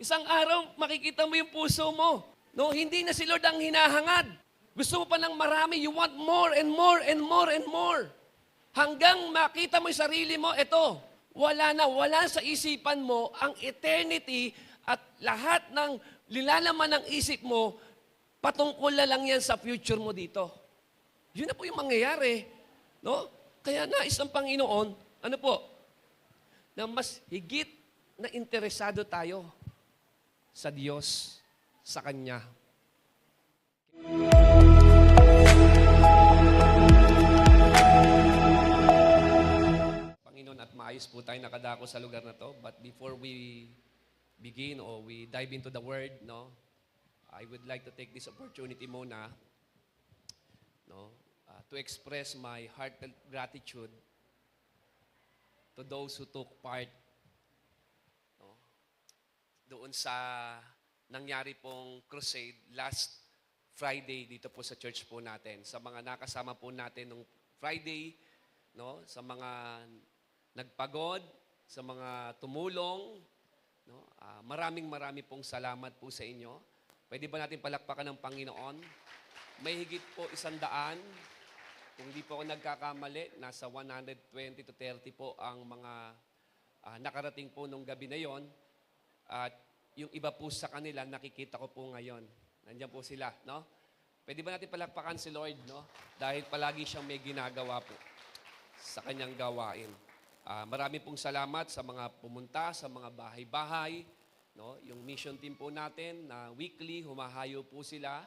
Isang araw, makikita mo yung puso mo. No, hindi na si Lord ang hinahangad. Gusto mo pa ng marami, you want more and more and more and more. Hanggang makita mo yung sarili mo, eto, wala sa isipan mo ang eternity at lahat ng nilalaman ng isip mo, patungkol na lang yan sa future mo dito. Yun na po yung mangyayari. No? Kaya nais ng Panginoon, ano po, na mas higit na interesado tayo sa Diyos, sa Kanya. Panginoon, at maayos po tayo nakadako sa lugar na to. But before we begin or we dive into the Word, no, I would like to take this opportunity muna, no, to express my heartfelt gratitude to those who took part, no, doon sa nangyari pong crusade last Friday dito po sa church po natin. Sa mga nakasama po natin nung Friday, no, sa mga nagpagod, sa mga tumulong, no, maraming pong salamat po sa inyo. Pwede ba natin palakpakan ng Panginoon? May higit po 100, kung hindi po ako nagkakamali, nasa 120 to 30 po ang mga nakarating po nung gabi na yon. At yung iba po sa kanila, nakikita ko po ngayon. Nandiyan po sila, no? Pwede ba natin palakpakan si Lord, no? Dahil palagi siyang may ginagawa po sa kanyang gawain. Marami pong salamat sa mga pumunta, sa mga bahay-bahay, no? Yung mission team po natin na weekly, humahayo po sila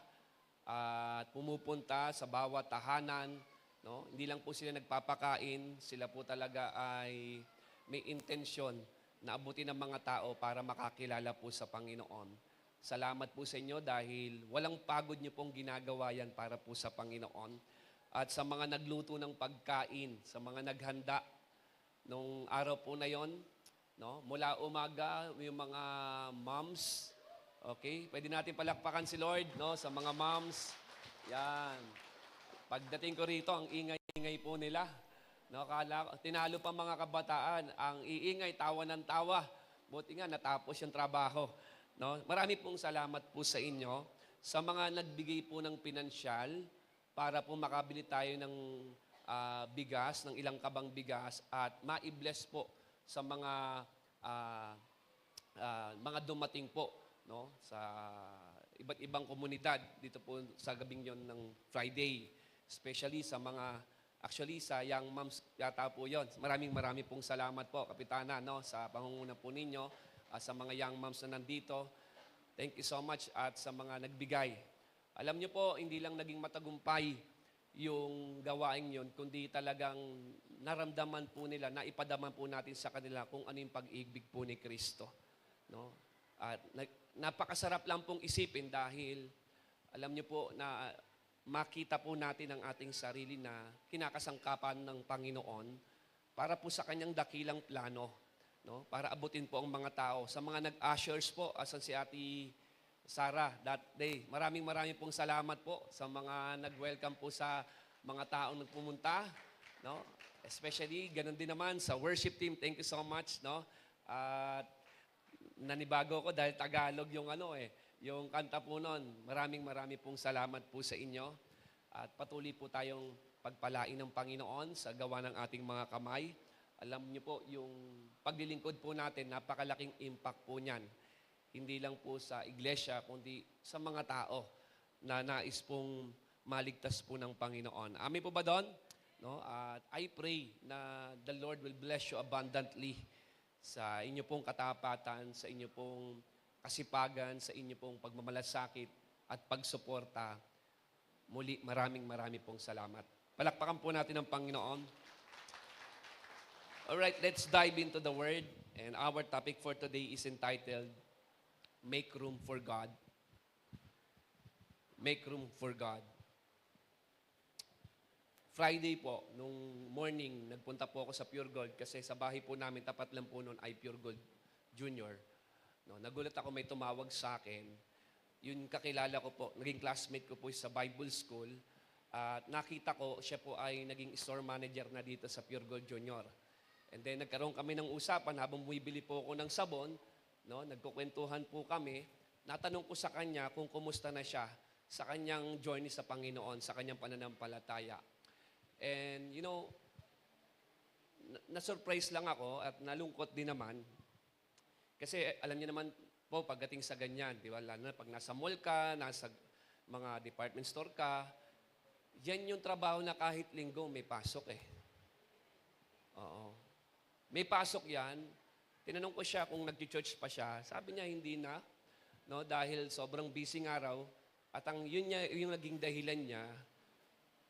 at pumupunta sa bawat tahanan, no? Hindi lang po sila nagpapakain, sila po talaga ay may intensyon na abutin ng mga tao para makakilala po sa Panginoon. Salamat po sa inyo dahil walang pagod niyo pong ginagawa yan para po sa Panginoon. At sa mga nagluto ng pagkain, sa mga naghanda nung araw po na yon, no? Mula umaga, yung mga moms, okay? Pwede natin palakpakan si Lord, no? Sa mga moms, yan. Pagdating ko rito, ang ingay-ingay po nila. No, tinalo pa mga kabataan, ang iingay, tawa ng tawa. Buti nga, natapos yung trabaho. No? Marami pong salamat po sa inyo, sa mga nagbigay po ng pinansyal, para po makabili tayo ng bigas, ng ilang kabang bigas, at ma-bless po sa mga dumating po, no? Sa iba't ibang komunidad dito po sa gabing yon ng Friday. Especially sa mga, actually, sa Young Moms yata po yun. Maraming pong salamat po, Kapitana, no, sa pangunguna po ninyo, sa mga Young Moms na nandito. Thank you so much at sa mga nagbigay. Alam niyo po, hindi lang naging matagumpay yung gawain yun, kundi talagang naramdaman po nila, naipadaman po natin sa kanila kung ano yung pag-ibig po ni Kristo. No? At napakasarap lang pong isipin dahil alam niyo po na makita po natin ang ating sarili na kinakasangkapan ng Panginoon para po sa kanyang dakilang plano, no? Para abutin po ang mga tao. Sa mga nag-ushers po, asan si Ate Sarah that day, maraming pong salamat po sa mga nag-welcome po sa mga taong nagpumunta, no? Especially, ganun din naman sa worship team, thank you so much, no? At nanibago ko dahil Tagalog yung yung kanta po nun. Maraming pong salamat po sa inyo. At patuloy po tayong pagpalain ng Panginoon sa gawa ng ating mga kamay. Alam niyo po, yung paglilingkod po natin, napakalaking impact po niyan. Hindi lang po sa iglesia, kundi sa mga tao na nais pong maligtas po ng Panginoon. Amin po ba doon? No? At I pray na the Lord will bless you abundantly sa inyo pong katapatan, sa inyo pong kasipagan, sa inyo pong pagmamalasakit at pagsuporta. Muli, maraming pong salamat. Palakpakan po natin ang Panginoon. Alright, let's dive into the Word. And our topic for today is entitled, Make Room for God. Make Room for God. Friday po, nung morning, nagpunta po ako sa Pure Gold kasi sa bahay po namin, tapat lang po noon ay Pure Gold Junior. No, nagulat ako, may tumawag sa akin. Yun kakilala ko po, naging classmate ko po sa Bible School. At nakita ko, siya po ay naging store manager na dito sa Pure Gold Junior. And then nagkaroon kami ng usapan habang bumibili po ako ng sabon. no, nagkukwentuhan po kami, natanong ko sa kanya kung kumusta na siya sa kanyang journey sa Panginoon, sa kanyang pananampalataya. And, na-surprise lang ako at nalungkot din naman. Kasi alam niyo naman po, pagdating sa ganyan, di ba? Lalo na pag nasa mall ka, nasa mga department store ka, yan yung trabaho na kahit linggo may pasok eh. Oo. May pasok yan. Tinanong ko siya kung nag-church pa siya. Sabi niya hindi na, no, dahil sobrang busy ng araw. At yung naging dahilan niya,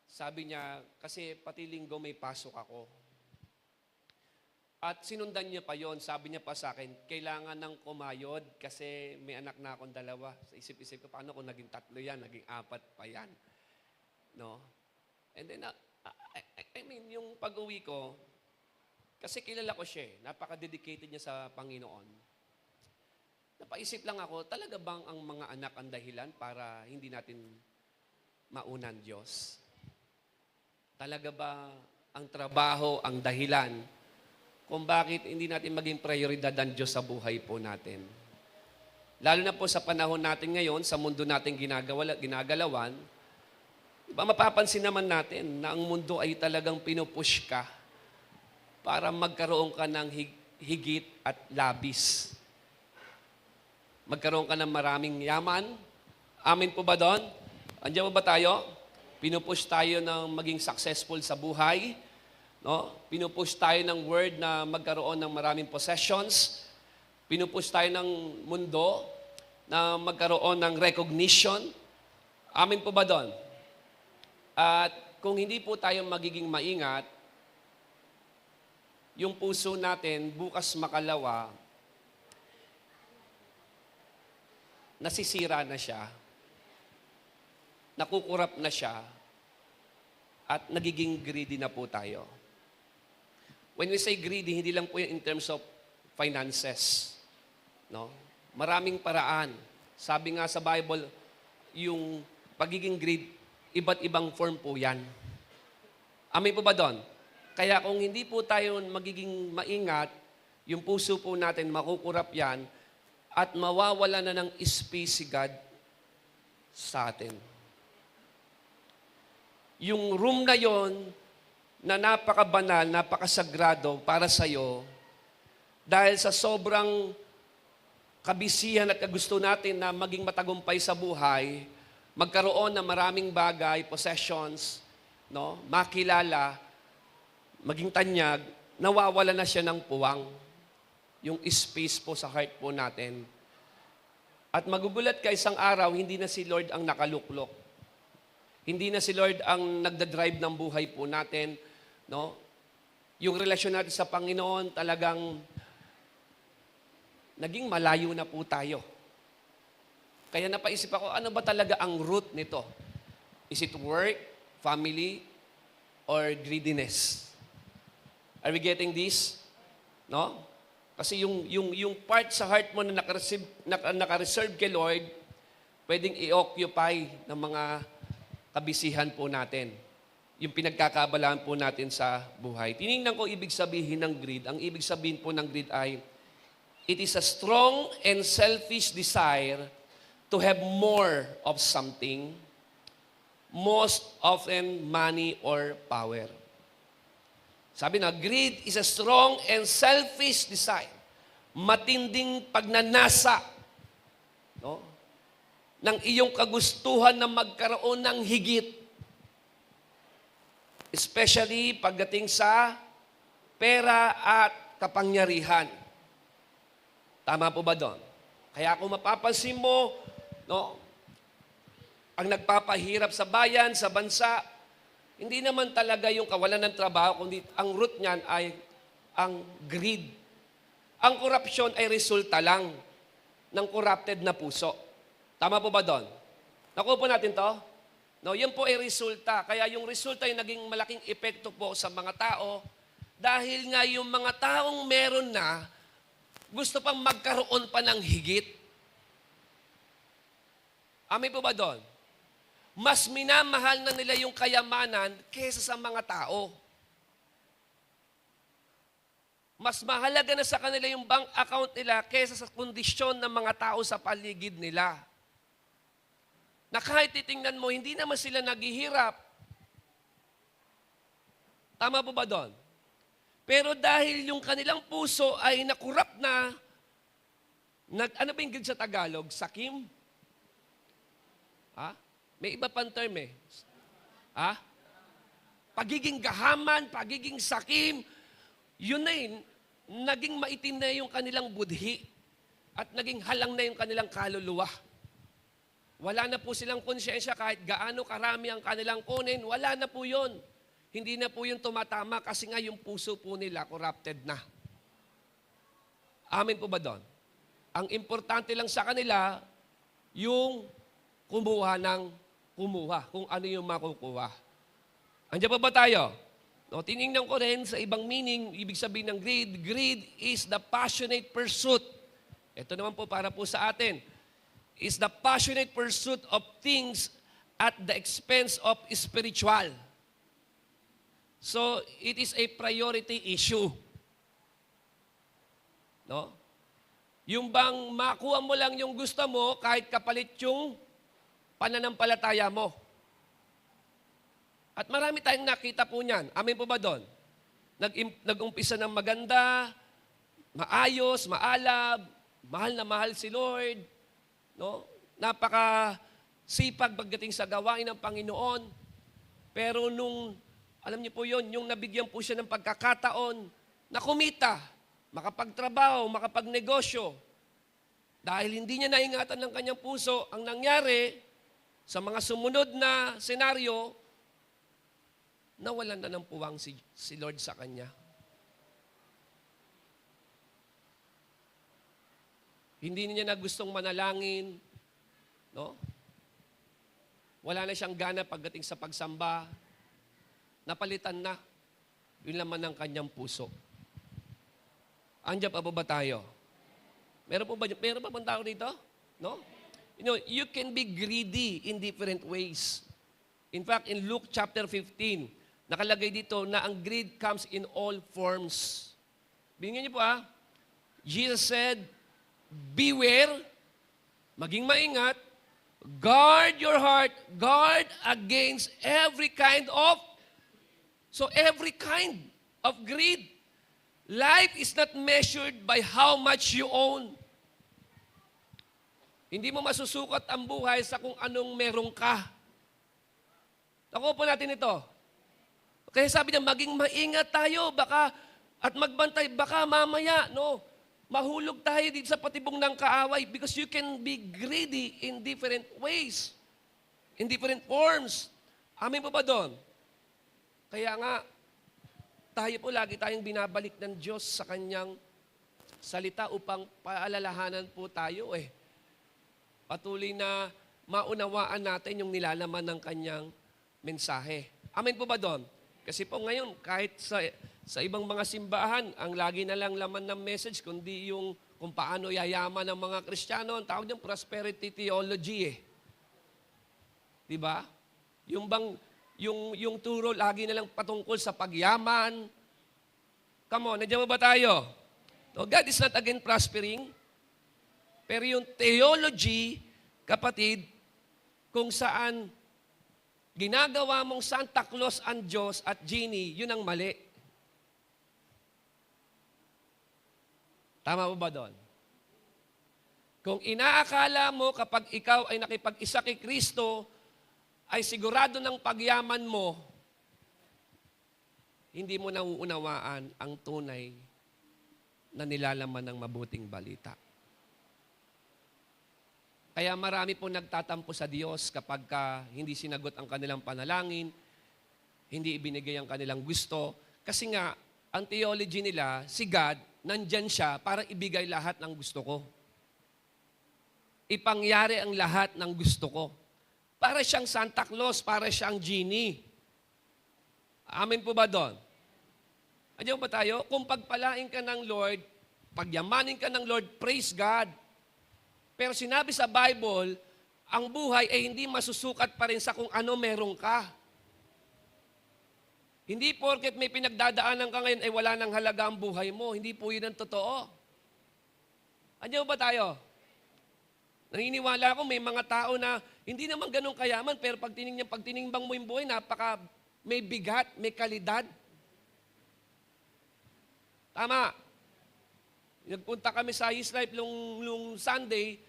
sabi niya, kasi pati linggo may pasok ako. At sinundan niya pa yon. Sabi niya pa sa akin, kailangan ng kumayod kasi may anak na akong dalawa. Sa isip-isip ko, paano kung naging 3 yan, naging 4 pa yan. No? And then, I mean, yung pag-uwi ko, kasi kilala ko siya, napaka-dedicated niya sa Panginoon. Napaisip lang ako, talaga bang ang mga anak ang dahilan para hindi natin maunan Diyos? Talaga ba ang trabaho ang dahilan kung bakit hindi natin maging prioridad ang Diyos sa buhay po natin? Lalo na po sa panahon natin ngayon, sa mundo natin ginagalawan, diba, mapapansin naman natin na ang mundo ay talagang pinupush ka para magkaroon ka ng higit at labis. Magkaroon ka ng maraming yaman. Amin po ba doon? Andiyan po ba tayo? Pinupush tayo ng maging successful sa buhay. No? Pinupush tayo ng word na magkaroon ng maraming possessions. Pinupush tayo ng mundo na magkaroon ng recognition. Amin po ba doon? At kung hindi po tayo magiging maingat, yung puso natin, bukas makalawa, nasisira na siya, nakukurap na siya, at nagiging greedy na po tayo. When we say greedy, hindi lang po yan in terms of finances. No? Maraming paraan. Sabi nga sa Bible, yung pagiging greed, iba't ibang form po yan. Amin po ba doon? Kaya kung hindi po tayo magiging maingat, yung puso po natin makukurap yan at mawawala na ng space si God sa atin. Yung room na yon na napakabanal, napakasagrado para sa'yo, dahil sa sobrang kabisihan at kagusto natin na maging matagumpay sa buhay, magkaroon ng maraming bagay, possessions, no, makilala, maging tanyag, nawawala na siya ng puwang. Yung space po sa heart po natin. At magugulat ka isang araw, hindi na si Lord ang nakaluklok. Hindi na si Lord ang nagdadrive ng buhay po natin. No? Yung relasyon natin sa Panginoon, talagang naging malayo na po tayo. Kaya napaisip ako, ano ba talaga ang root nito? Is it work, family, or greediness? Are we getting this? No? Kasi yung part sa heart mo na naka-reserve kay Lord, pwedeng i-occupy ng mga kabisihan po natin. Yung pinagkakaabalahan po natin sa buhay. Tinignan ko ibig sabihin ng greed. Ang ibig sabihin po ng greed ay, it is a strong and selfish desire to have more of something, most often money or power. Sabi na, greed is a strong and selfish desire. Matinding pagnanasa, no, ng iyong kagustuhan na magkaroon ng higit. Especially pagdating sa pera at kapangyarihan. Tama po ba doon? Kaya kung mapapansin mo, no, ang nagpapahirap sa bayan, sa bansa, hindi naman talaga yung kawalan ng trabaho, kundi ang root niyan ay ang greed. Ang korupsyon ay resulta lang ng corrupted na puso. Tama po ba doon? Nakuha po natin to? No, yun po ay resulta. Kaya yung resulta ay naging malaking epekto po sa mga tao dahil nga yung mga taong meron na, gusto pang magkaroon pa ng higit. Amin po ba doon? Mas minamahal na nila yung kayamanan kaysa sa mga tao. Mas mahalaga na sa kanila yung bank account nila kaysa sa kondisyon ng mga tao sa paligid nila. Na kahit titingnan mo, hindi naman sila naghihirap. Tama po ba doon? Pero dahil yung kanilang puso ay nakurap na, ano ba yung grid sa Tagalog? Sakim? Ha? May iba pang term eh. Ha? Pagiging gahaman, pagiging sakim, yun na yun, naging maitim na yung kanilang budhi at naging halang na yung kanilang kaluluwa. Wala na po silang konsyensya kahit gaano karami ang kanilang kunin, wala na po yun. Hindi na po yun tumatama kasi nga yung puso po nila corrupted na. Amin po ba doon? Ang importante lang sa kanila, yung kumuha ng kumuha, kung ano yung makukuha. Andiyan pa ba tayo? No, tinignan ko rin sa ibang meaning, ibig sabihin ng greed. Greed is the passionate pursuit. Ito naman po para po sa atin. Is the passionate pursuit of things at the expense of spiritual. So, it is a priority issue. No? Yung bang makuha mo lang yung gusto mo kahit kapalit yung pananampalataya mo. At marami tayong nakita po niyan. Amin po ba doon? Nag-umpisa ng maganda, maayos, maalab, mahal na mahal si Lord. No? Napaka-sipag pagdating sa gawain ng Panginoon. Pero nung, alam niyo po yun, yung nabigyan po siya ng pagkakataon na kumita, makapagtrabaho, makapagnegosyo. Dahil hindi niya naingatan ng kanyang puso, ang nangyari sa mga sumunod na senaryo, nawalan na ng puwang si Lord sa kanya. Hindi niya na gustong manalangin. No? Wala na siyang gana pagdating sa pagsamba. Napalitan na yung laman ng kanyang puso. Andiyan pa ba tayo? Meron pa bang tao dito? No? You know, you can be greedy in different ways. In fact, in Luke chapter 15, nakalagay dito na ang greed comes in all forms. Bingyan niyo po Jesus said, beware, maging maingat, guard your heart, guard against every kind of greed. Life is not measured by how much you own. Hindi mo masusukat ang buhay sa kung anong meron ka. Nakuha po natin ito. Kaya sabi niya, maging maingat tayo, at magbantay, baka mamaya, mahulog tayo dito sa patibong ng kaaway because you can be greedy in different ways, in different forms. Amin po ba doon? Kaya nga, tayo po lagi tayong binabalik ng Diyos sa Kanyang salita upang paalalahanan po tayo Patuloy na maunawaan natin yung nilalaman ng Kanyang mensahe. Amin po ba doon? Kasi po ngayon, kahit sa ibang mga simbahan, ang lagi na lang laman ng message, kundi yung kung paano yayaman ng mga Kristiyano, ang tawag niyang prosperity theology Diba? Yung turo lagi na lang patungkol sa pagyaman. Come on, nandiyan ba tayo? No, God is not against prospering. Pero yung theology, kapatid, kung saan ginagawa mong Santa Claus ang Diyos at genie, yun ang mali. Tama ba doon? Kung inaakala mo kapag ikaw ay nakipag-isa kay Kristo, ay sigurado ng pagyaman mo, hindi mo nauunawaan ang tunay na nilalaman ng mabuting balita. Kaya marami po nagtatampo sa Diyos kapag hindi sinagot ang kanilang panalangin, hindi ibinigay ang kanilang gusto. Kasi nga, ang theology nila, si God, nandyan siya para ibigay lahat ng gusto ko. Ipangyari ang lahat ng gusto ko. Para siyang Santa Claus, para siyang genie. Amen po ba doon? Andiyan ba tayo? Kung pagpalain ka ng Lord, pagyamanin ka ng Lord, praise God. Pero sinabi sa Bible, ang buhay ay hindi masusukat pa rin sa kung ano meron ka. Hindi porket may pinagdadaanan ka ngayon ay wala nang halaga ang buhay mo. Hindi po yun ang totoo. Andiyan ba tayo? Naniniwala ako may mga tao na hindi naman ganun kayaman pero pag tinimbang mo yung buhay, may bigat, may kalidad. Tama. Nagpunta kami sa His Life nung Sunday,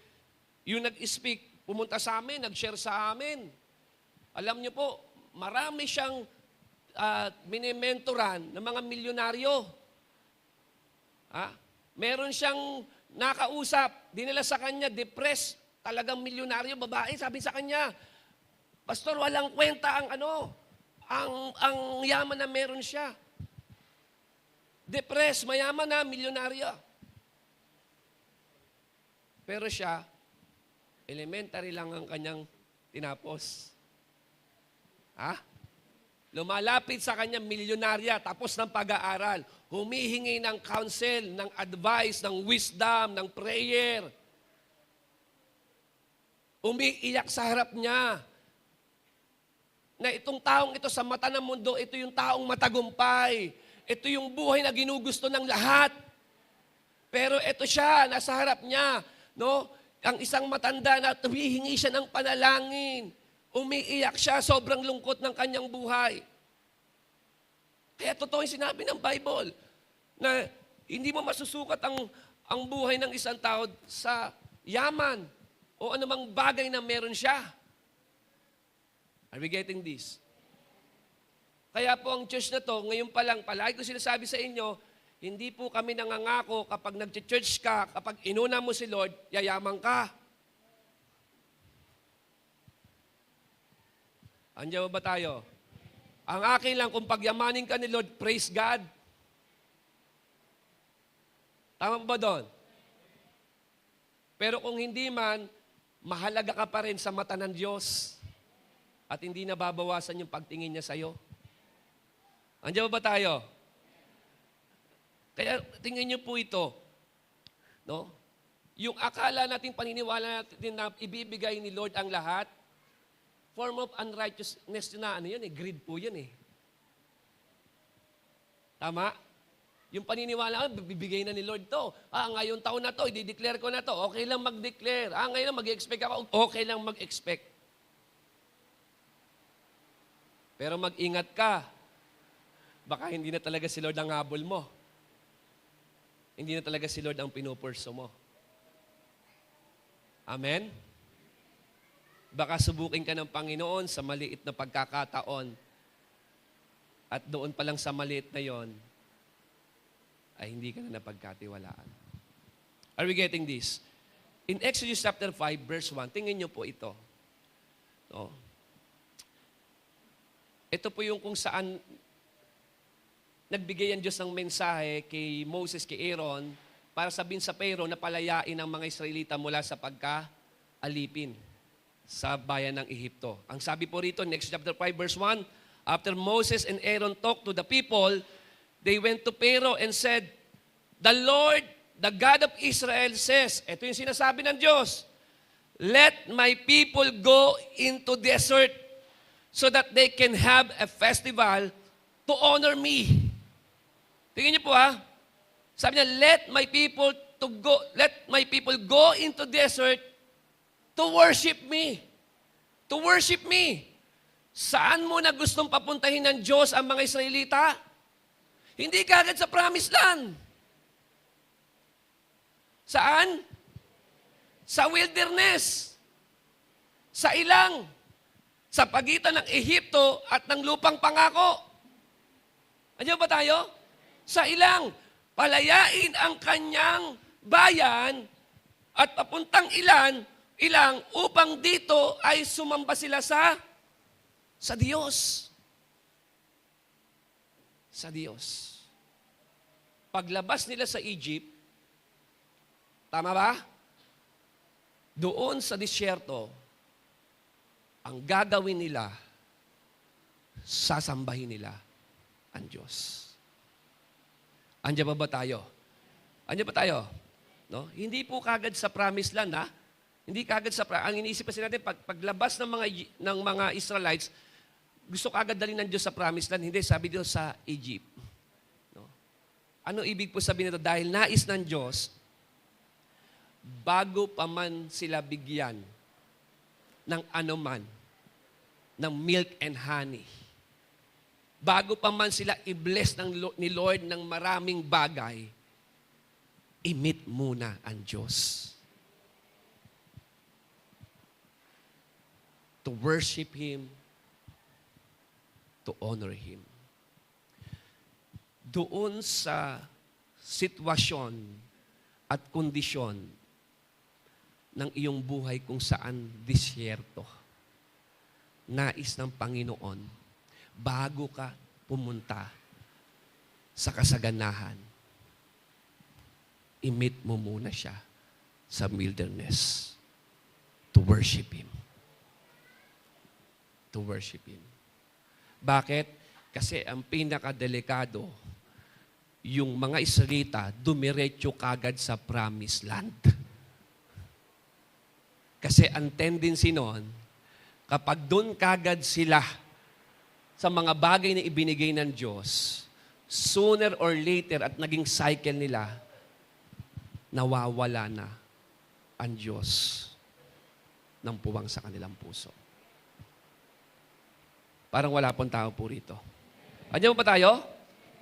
yung nag-speak, pumunta sa amin, nag-share sa amin. Alam niyo po, marami siyang minimentoran ng mga milyonaryo. Meron siyang nakausap, dinala sa kanya, depressed, talagang milyonaryo, babae, sabi sa kanya, Pastor, walang kwenta ang yaman na meron siya. Depressed, mayaman na, milyonaryo. Pero siya, elementary lang ang kanyang tinapos. Lumalapit sa kanya, milyonarya, tapos ng pag-aaral. Humihingi ng counsel, ng advice, ng wisdom, ng prayer. Umiiyak sa harap niya. Na itong taong ito sa mata ng mundo, ito yung taong matagumpay. Ito yung buhay na ginugusto ng lahat. Pero ito siya, nasa harap niya. No? Ang isang matanda na humihingi siya ng panalangin. Umiiyak siya, sobrang lungkot ng kanyang buhay. Kaya totoo yung sinabi ng Bible na hindi mo masusukat ang buhay ng isang tao sa yaman o anumang bagay na meron siya. Are we getting this? Kaya po ang church na to, ngayon pa lang, palagi ko sinasabi sa inyo, hindi po kami nangangako kapag nag-church ka, kapag inuna mo si Lord, yayaman ka. Andiyan ba tayo? Ang akin lang, kung pagyamanin ka ni Lord, praise God. Tama ba doon? Pero kung hindi man, mahalaga ka pa rin sa mata ng Diyos. At hindi nababawasan yung pagtingin niya sa'yo. Andiyan ba tayo? Kaya tingnan niyo po ito. No? Yung akala natin, paniniwala natin na ibibigay ni Lord ang lahat, form of unrighteousness na greed po yun eh. Tama? Yung paniniwala, bibigay na ni Lord to. Ngayong taon na to, i-declare ko na to. Okay lang mag-declare. Ngayon mag-expect ako. Okay lang mag-expect. Pero mag-ingat ka. Baka hindi na talaga si Lord ang habol mo. Hindi na talaga si Lord ang pinupurso mo. Amen? Baka subukin ka ng Panginoon sa maliit na pagkakataon at doon pa lang sa maliit na yon ay hindi ka na napagkatiwalaan. Are we getting this? In Exodus chapter 5, verse 1, tingnan niyo po ito. No? Ito po yung kung saan nagbigay ang Diyos ng mensahe kay Moses, kay Aaron, para sabihin sa Pharaoh na palayain ang mga Israelita mula sa pagkaalipin sa bayan ng Ehipto. Ang sabi po rito, next chapter 5, verse 1, after Moses and Aaron talked to the people, they went to Pharaoh and said, the Lord, the God of Israel says, ito yung sinasabi ng Diyos, let my people go into desert so that they can have a festival to honor me. Tingnan niyo po sabi niya, let my people go into desert to worship me. To worship me. Saan mo na gustong papuntahin ng Diyos ang mga Israelita? Hindi kagad sa promised land. Saan? Sa wilderness. Sa ilang. Sa pagitan ng Ehipto at ng lupang pangako. Andiyan ba tayo? Sa ilang. Palayain ang kanyang bayan at papuntang ilang upang dito ay sumamba sila sa Diyos. Sa Diyos. Paglabas nila sa Egypt, tama ba? Doon sa disyerto, ang gagawin nila, sasambahin nila ang Diyos. Andiyan ba tayo? Andiyan ba tayo? No? Hindi po kagad sa promised land, Hindi kagad sa ang iniisip kasi natin paglabas ng mga Israelites, gusto kagad dalhin ng Diyos sa promised land. Hindi, sabi dito sa Egypt. No? Ano ibig po sabihin nito? Dahil nais ng Diyos, bago pa man sila bigyan ng anuman, ng milk and honey, bago pa man sila i-bless ni Lord ng maraming bagay, i-meet muna ang Diyos. To worship Him, to honor Him. Doon sa sitwasyon at kondisyon ng iyong buhay kung saan disyerto, nais ng Panginoon, bago ka pumunta sa kasaganahan, i-meet mo muna siya sa wilderness to worship Him. To worship Him. Bakit? Kasi ang pinakadelikado, yung mga Israelita, dumiretso kagad sa promised land. Kasi ang tendency noon, kapag doon kagad sila sa mga bagay na ibinigay ng Diyos, sooner or later at naging cycle nila, nawawala na ang Diyos ng puwang sa kanilang puso. Parang wala pong tao po rito. Andiyan mo pa tayo?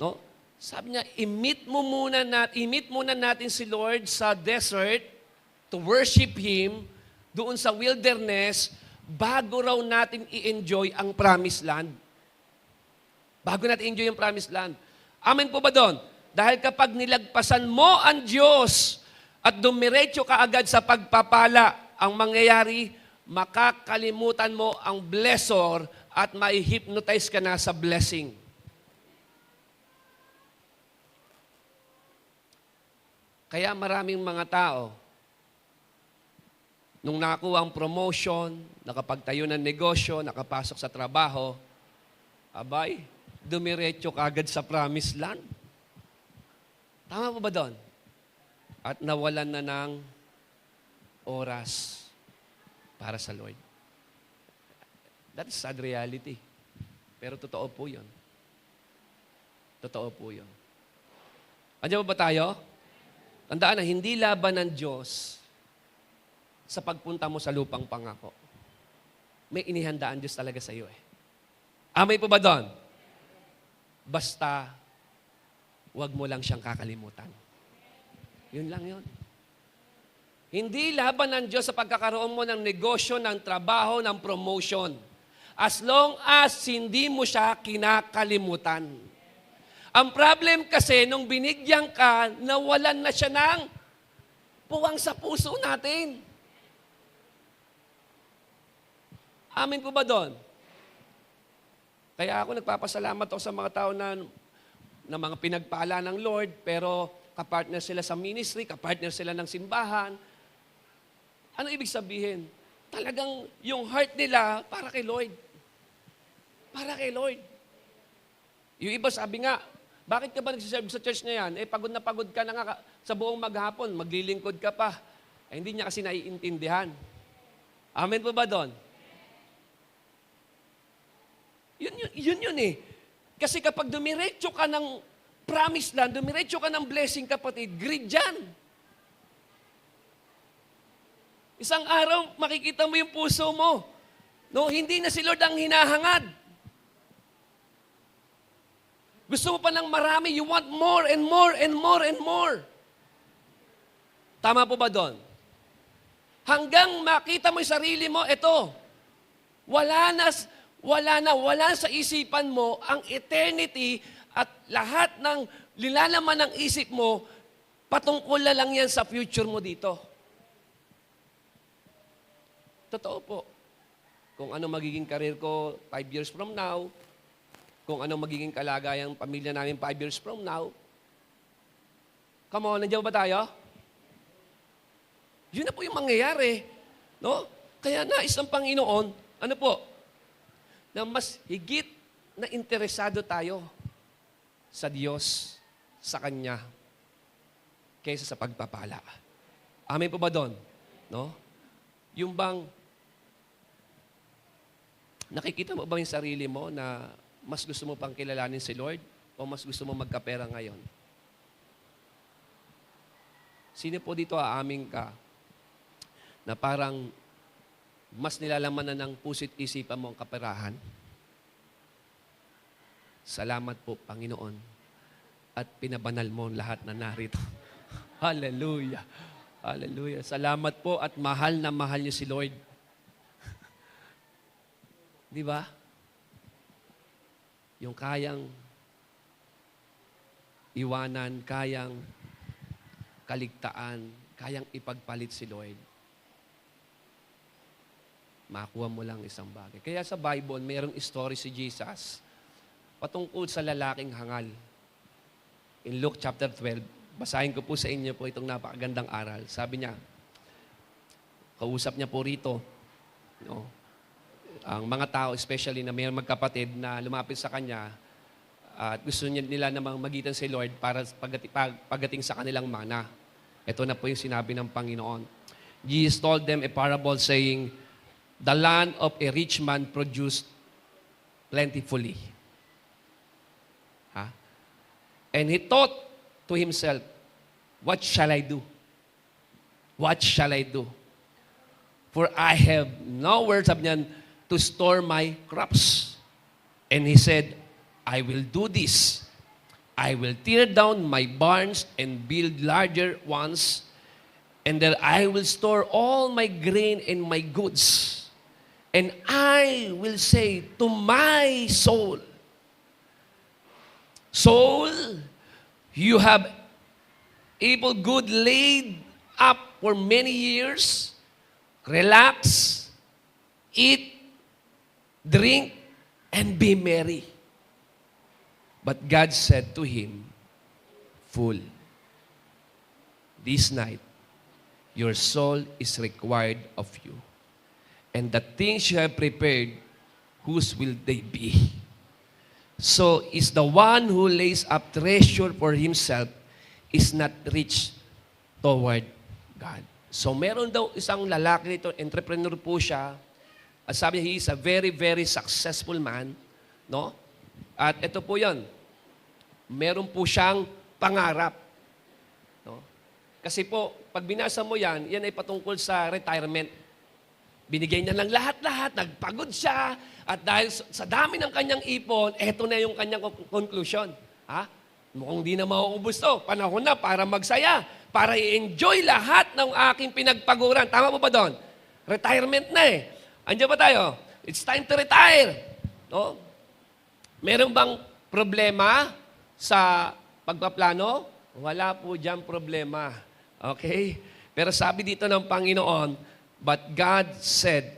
No? Sabi niya, i-meet muna natin si Lord sa desert to worship Him, doon sa wilderness, bago raw natin i-enjoy ang promised land. Bago natin i-enjoy ang promised land. Amen po ba doon? Dahil kapag nilagpasan mo ang Diyos at dumiretso ka agad sa pagpapala, ang mangyayari, makakalimutan mo ang blessor at mai-hypnotize ka na sa blessing. Kaya maraming mga tao, nung nakakuha ang promotion, nakapagtayo ng negosyo, nakapasok sa trabaho, abay, dumiretso kagad sa promised land. Tama po ba doon? At nawalan na ng oras para sa Lord. That's sad reality. Pero totoo po yun. Totoo po yun. Andiyan ba tayo? Tandaan na, hindi laban ng Diyos sa pagpunta mo sa lupang pangako. May inihandaan Diyos talaga sa iyo eh. Amay po ba doon? Basta, wag mo lang siyang kakalimutan. Yun lang yun. Hindi laban ng Diyos sa pagkakaroon mo ng negosyo, ng trabaho, ng promotion. As long as hindi mo siya kinakalimutan. Ang problem kasi, nung binigyan ka, nawalan na siya ng puwang sa puso natin. Amin po ba doon? Kaya ako nagpapasalamat ako sa mga tao na mga pinagpala ng Lord, pero kapartner sila sa ministry, kapartner sila ng simbahan. Ano ibig sabihin? Talagang yung heart nila para kay Lord. Para kay Lord. Yung iba sabi nga, bakit ka ba nagsiserve sa church na yan? Pagod na pagod ka na nga sa buong maghapon, maglilingkod ka pa. Hindi niya kasi naiintindihan. Amen po ba doon? Yun eh. Kasi kapag dumiretso ka ng promised land, dumiretso ka ng blessing, kapatid, greed dyan. Isang araw, makikita mo yung puso mo. No, hindi na si Lord ang hinahangad. Gusto mo pa ng marami, you want more and more and more and more. Tama po ba doon? Hanggang makita mo yung sarili mo, eto, wala sa isipan mo ang eternity at lahat ng nilalaman ng isip mo, patungkol na lang yan sa future mo dito. Totoo po. Kung ano magiging career ko 5 years from now, kung ano magiging kalagayang pamilya namin 5 years from now, come on, nandiyan ba tayo? Yun na po yung mangyayari. No? Kaya nais ng Panginoon, ano po, na mas higit na interesado tayo sa Diyos, sa Kanya, kaysa sa pagpapala. Amen po ba doon? No? Yung bang Nakikita mo ba yung sarili mo na mas gusto mo pang kilalanin si Lord o mas gusto mo magkapera ngayon? Sino po dito aamin ka na parang mas nilalaman na ng puso't isipan mo ang kaperahan? Salamat po, Panginoon. At pinabanal mo lahat na narito. Hallelujah. Hallelujah. Salamat po at mahal na mahal niyo si Lord. Di ba? Yung kayang iwanan, kayang kaligtaan, kayang ipagpalit si Lord. Makuha mo lang isang bagay. Kaya sa Bible, mayroong story si Jesus patungkol sa lalaking hangal. In Luke chapter 12, basahin ko po sa inyo po itong napakagandang aral. Sabi niya, kausap niya po rito, no, ang mga tao, especially na may magkapatid na lumapit sa kanya at gusto nila namang magitan si Lord para pagdating sa kanilang mana. Ito na po yung sinabi ng Panginoon. Jesus told them a parable saying, the land of a rich man produced plentifully. And he thought to himself, what shall I do? What shall I do? For I have nowhere, sabi niyan, to store my crops. And he said, I will do this. I will tear down my barns and build larger ones, and there I will store all my grain and my goods. And I will say to my soul, soul, you have able good laid up for many years. Relax, eat, drink, and be merry. But God said to him, fool, this night your soul is required of you. And the things you have prepared, whose will they be? So is the one who lays up treasure for himself is not rich toward God. So meron daw isang lalaki dito, entrepreneur po siya. At sabi niya, he is a very, very successful man. No? At ito po yun. Meron po siyang pangarap. No? Kasi po, pag binasa mo yan, yan ay patungkol sa retirement. Binigay niya ng lahat-lahat, nagpagod siya, at dahil sa dami ng kanyang ipon, eto na yung kanyang conclusion. Ha? Mukhang di na mauubos to. Panahon na para magsaya, para i-enjoy lahat ng aking pinagpaguran. Tama po ba doon? Retirement na eh. Andiyan ba tayo? It's time to retire. No? Meron bang problema sa pagpaplano? Wala po dyan problema. Okay? Pero sabi dito ng Panginoon, but God said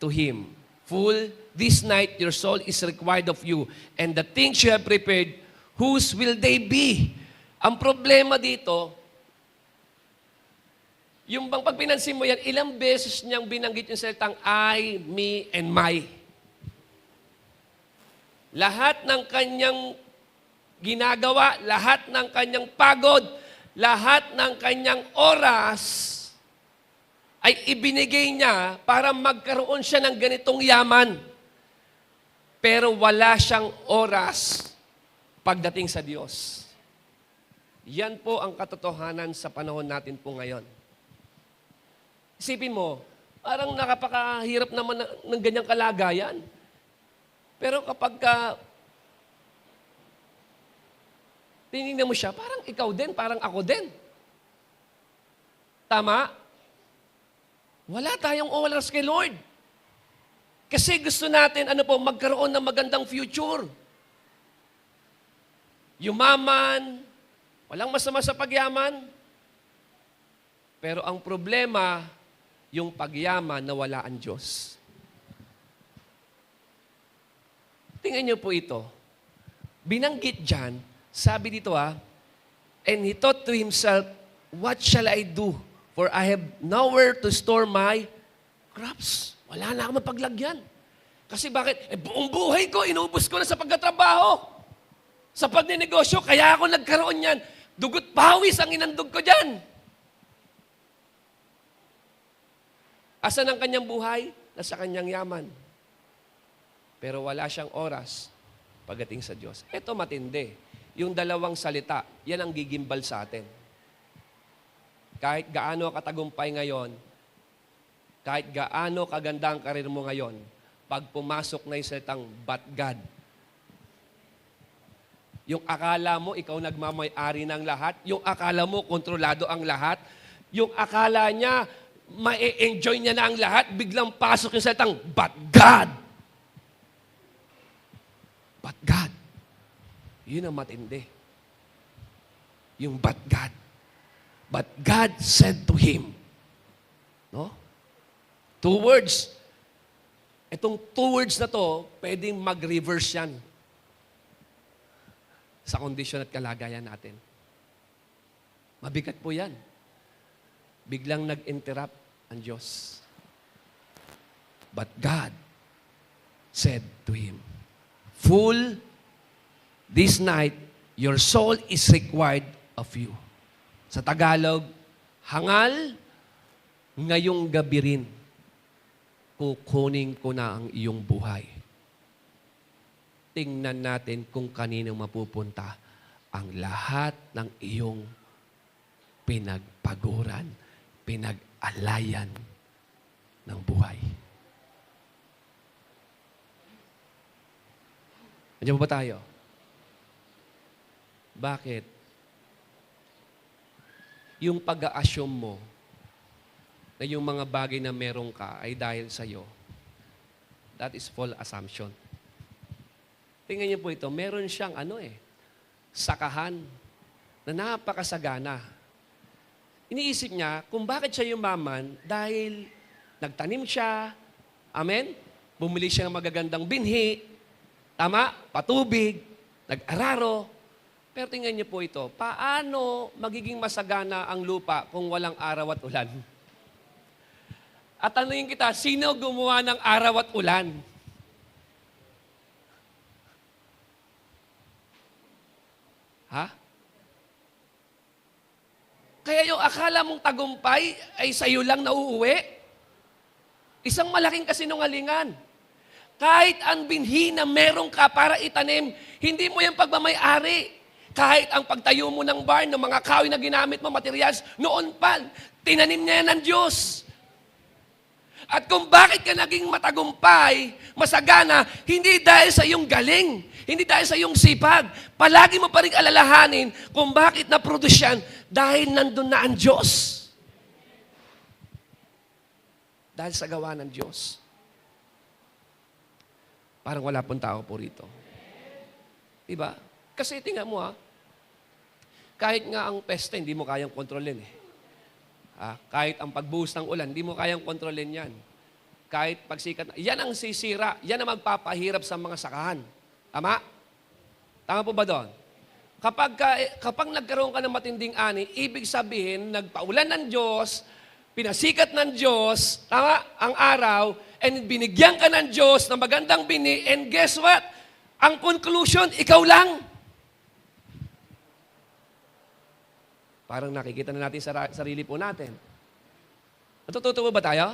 to him, fool, this night your soul is required of you, and the things you have prepared, whose will they be? Ang problema dito, yung bang pag pinansin mo yan, ilang beses niyang binanggit yung salitang I, me, and my. Lahat ng kanyang ginagawa, lahat ng kanyang pagod, lahat ng kanyang oras, ay ibinigay niya para magkaroon siya ng ganitong yaman. Pero wala siyang oras pagdating sa Diyos. Yan po ang katotohanan sa panahon natin po ngayon. Isipin mo, parang nakapakahirap naman ng ganyang kalagayan. Pero kapag tinignan mo siya, parang ikaw din, parang ako din. Tama? Wala tayong oras kay Lord. Kasi gusto natin, magkaroon ng magandang future. Yumaman, walang masama sa pagyaman. Pero ang problema, yung pagyaman na wala ang Diyos. Tingnan niyo po ito. Binanggit dyan, sabi dito and he thought to himself, what shall I do? For I have nowhere to store my crops. Wala na akong mapaglagyan. Kasi bakit? Buong buhay ko, inubos ko na sa pagkatrabaho. Sa pagninegosyo, kaya ako nagkaroon yan. Dugot pawis ang inandog ko dyan. Asan ang kanyang buhay? Nasa kanyang yaman. pero wala siyang oras pagdating sa Diyos. Ito matindi. Yung dalawang salita, yan ang gigimbal sa atin. Kahit gaano katagumpay ngayon, kahit gaano kaganda ang karir mo ngayon, pag pumasok na yung salitang, but God, yung akala mo, ikaw nagmamay-ari ng lahat, yung akala mo, kontrolado ang lahat, yung akala niya, ma-enjoy niya na ang lahat, biglang pasok yung salitang, but God. But God. Yun ang matindi. Yung but God. But God said to him, no? 2 words. Itong 2 words na to, pwedeng mag-reverse yan sa kondisyon at kalagayan natin. Mabigat po yan. Biglang nag-interrupt ang Diyos. But God said to him, "Fool, this night your soul is required of you." Sa Tagalog, hangal, ngayong gabi rin, kukunin ko na ang iyong buhay. Tingnan natin kung kanino mapupunta ang lahat ng iyong pinagpaguran, pinag-alayan ng buhay. Andiyan ba tayo? Bakit? Yung pag-a-assume mo na yung mga bagay na meron ka ay dahil sa'yo, that is false assumption. Tingnan niyo po ito, meron siyang sakahan na napakasagana. Iniisip niya kung bakit siya yumaman dahil nagtanim siya, amen? Bumili siya ng magagandang binhi, tama? Patubig, nag-araro. Pero tingnan niyo po ito, paano magiging masagana ang lupa kung walang araw at ulan? At tanungin kita, sino gumawa ng araw at ulan? Ha? Kaya yung akala mong tagumpay ay sa'yo lang nauuwi. Isang malaking kasinungalingan. Kahit ang binhi na meron ka para itanim, hindi mo yung pagmamay-ari. Kahit ang pagtayo mo ng barn, ng mga kahoy na ginamit mo, materials, noon pa, tinanim niya yan ng Diyos. At kung bakit ka naging matagumpay, masagana, hindi dahil sa iyong galing, hindi dahil sa iyong sipag. Palagi mo pa rin alalahanin kung bakit na-produce yan dahil nandun na ang Diyos. Dahil sa gawa ng Diyos. Parang wala pong tao po rito. Diba? Kasi tingnan mo kahit nga ang peste, hindi mo kayang kontrolin kahit ang pagbuhos ng ulan, hindi mo kayang kontrolin yan. Kahit pagsikat, yan ang sisira, yan ang magpapahirap sa mga sakahan. Tama? Tama po ba doon? Kapag nagkaroon ka ng matinding ani, ibig sabihin, nagpaulan ng Diyos, pinasikat ng Diyos, tama, ang araw, and binigyan ka ng Diyos ng magandang bini, and guess what? Ang conclusion, ikaw lang. Parang nakikita na natin sa sarili po natin. Natutuwa ba tayo?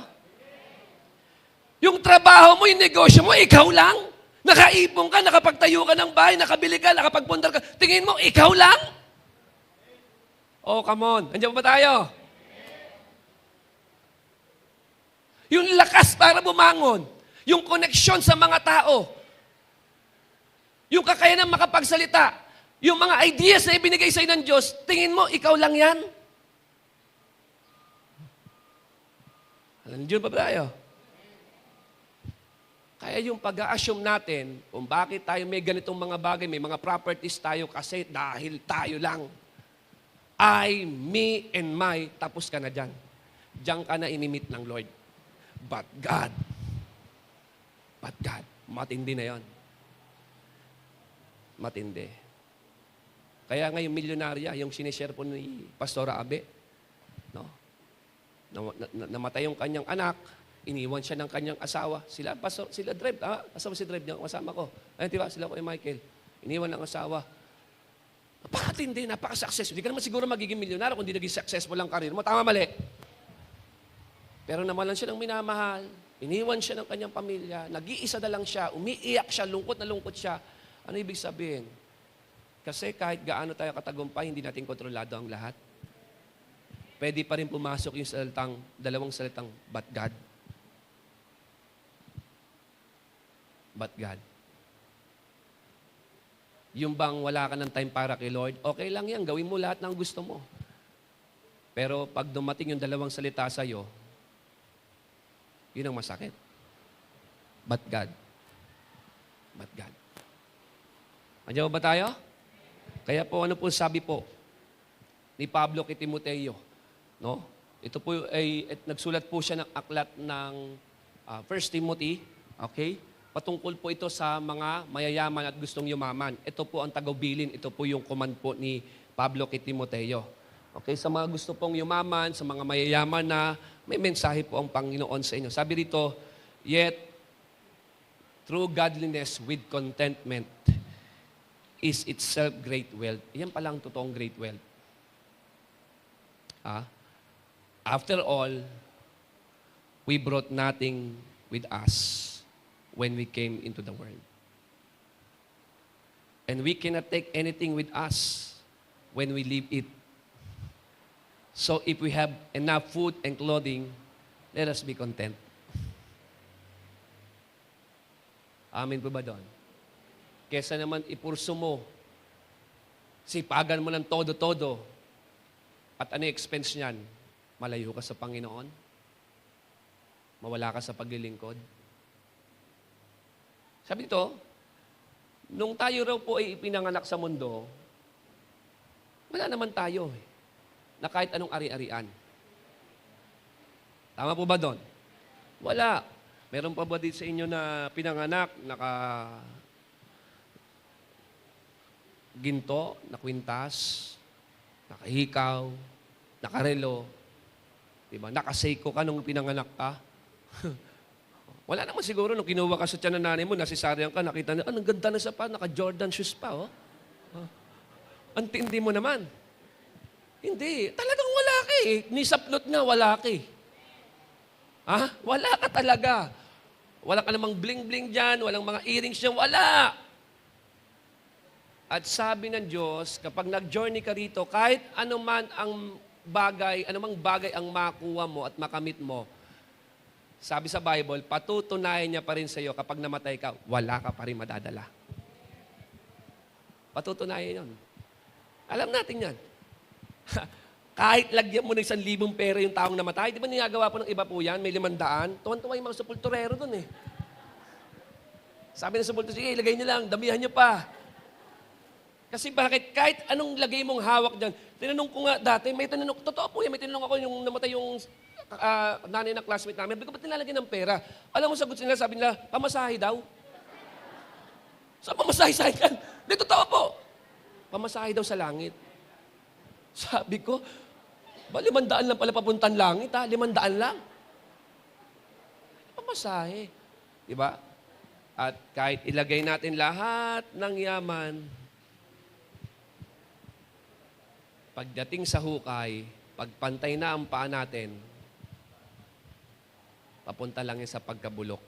Yung trabaho mo, yung negosyo mo, ikaw lang. Nakaipon ka, nakapagtayo ka ng bahay, nakabili ka, nakapagpundar ka. Tingin mo, ikaw lang? Oh, come on. Andiyan ba tayo? Yung lakas para bumangon. Yung koneksyon sa mga tao. Yung kakayanan makapagsalita. Yung mga ideas na ibinigay sa'yo ng Diyos, tingin mo, ikaw lang yan? Nandiyan pa tayo? Kaya yung pag-a-assume natin kung bakit tayo may ganitong mga bagay, may mga properties tayo kasi dahil tayo lang. I, me, and my, tapos ka na dyan. Diyan ka na inimit ng Lord. But God, matindi na yon. Matindi. Kaya ngayon, milyonarya, yung sinishare po ni Pastora Abe, no? Namatay yung kanyang anak, iniwan siya ng kanyang asawa. Sila Drev, asawa si Drev, yung kasama ko. Ayun, diba? Sila ko ni Michael. Iniwan ng asawa. Napakatindi, napaka-successful. Hindi ka naman siguro magiging milyonaryo kung hindi naging successful ang karir mo. Tama, mali. Pero nawalan siya ng minamahal. Iniwan siya ng kanyang pamilya, nag-iisa na lang siya, umiiyak siya, lungkot na lungkot siya. Ano ibig sabihin? Kasi kahit gaano tayo katagumpay, hindi natin kontrolado ang lahat. Pwede pa rin pumasok yung dalawang salitang, but God. But God. Yung bang wala ka ng time para kay Lord, okay lang yan, gawin mo lahat ng gusto mo. Pero pag dumating yung dalawang salita sa'yo, yun ang masakit. But God. But God. Andiyan ba tayo? Kaya po, ano po sabi po ni Pablo kay Timoteo? No? Ito po ay nagsulat po siya ng aklat ng 1 Timothy. Okay? Patungkol po ito sa mga mayayaman at gustong yumaman. Ito po ang tagaubilin. Ito po yung command po ni Pablo kay Timoteo. Okay, sa mga gusto pong yumaman, sa mga mayayaman na, may mensahe po ang Panginoon sa inyo. Sabi dito, yet, through godliness with contentment is itself great wealth. Yan pala ang totoong great wealth. After all, we brought nothing with us when we came into the world. And we cannot take anything with us when we leave it. So if we have enough food and clothing, let us be content. Amen po ba doon? Kesa naman ipurso mo, sipagan mo ng todo-todo, at ano expense niyan? Malayo ka sa Panginoon? Mawala ka sa paglilingkod? Sabi dito, nung tayo raw po ay ipinanganak sa mundo, wala naman tayo na kahit anong ari-arian. Tama po ba doon? Wala. Meron pa ba dito sa inyo na pinanganak, ginto, na kwintas, nakahikaw, nakarelo, diba? Nakaseiko ka nung pinanganak ka? Wala naman siguro nung kinuha ka sa tiyan ng nanay mo, nasisaryan ka, nakita na, ang ganda na sa pa, naka-Jordan shoes pa, oh. Ang tindi mo naman. Hindi. Talagang wala ka eh. Nisaplot nga, wala ka eh. Wala ka talaga. Wala ka namang bling-bling dyan, walang mga earrings dyan, wala. At sabi ng Diyos, kapag nag-journey ka rito, kahit anumang bagay ang makuha mo at makamit mo, sabi sa Bible, patutunayan niya pa rin sa iyo kapag namatay ka, wala ka pa rin madadala. Patutunayan yun. Alam natin yan. Kahit lagyan mo ng 1,000 pera yung taong namatay, di ba niyagawa po ng iba po yan, may 500, tuwan-tuwa yung mga sepulturero dun eh. Sabi ng sepulturero, sige, ilagay niyo lang, damihan niyo pa. Kasi bakit? Kahit anong lagay mong hawak dyan, tinanong ko nga dati, totoo po yan, may tinanong ako yung namatay yung nanay na classmate namin, ba't nilalagyan ng pera? Alam mo, sagot nila, sabi nila, pamasahe daw. Saan pamasahe sa akin? Di, totoo po. Pamasahe daw sa langit. Sabi ko, 500 lang pala papuntang langit, 500 lang. Pamasahe. Diba? At kahit ilagay natin lahat ng yaman, pagdating sa hukay, pagpantay na ang paa natin, papunta lang yan sa pagkabulok.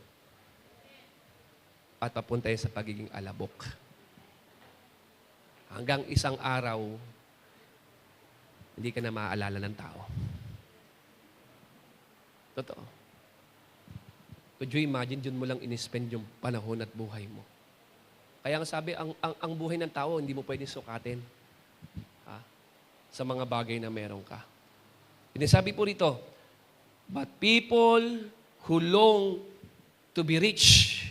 At papunta yan sa pagiging alabok. Hanggang isang araw, hindi ka na maaalala ng tao. Totoo. Could you imagine, dyan mo lang in-spend yung panahon at buhay mo. Kaya nga sabi, ang buhay ng tao, hindi mo pwedeng sukatin. Sa mga bagay na meron ka. Sinasabi po rito, but people who long to be rich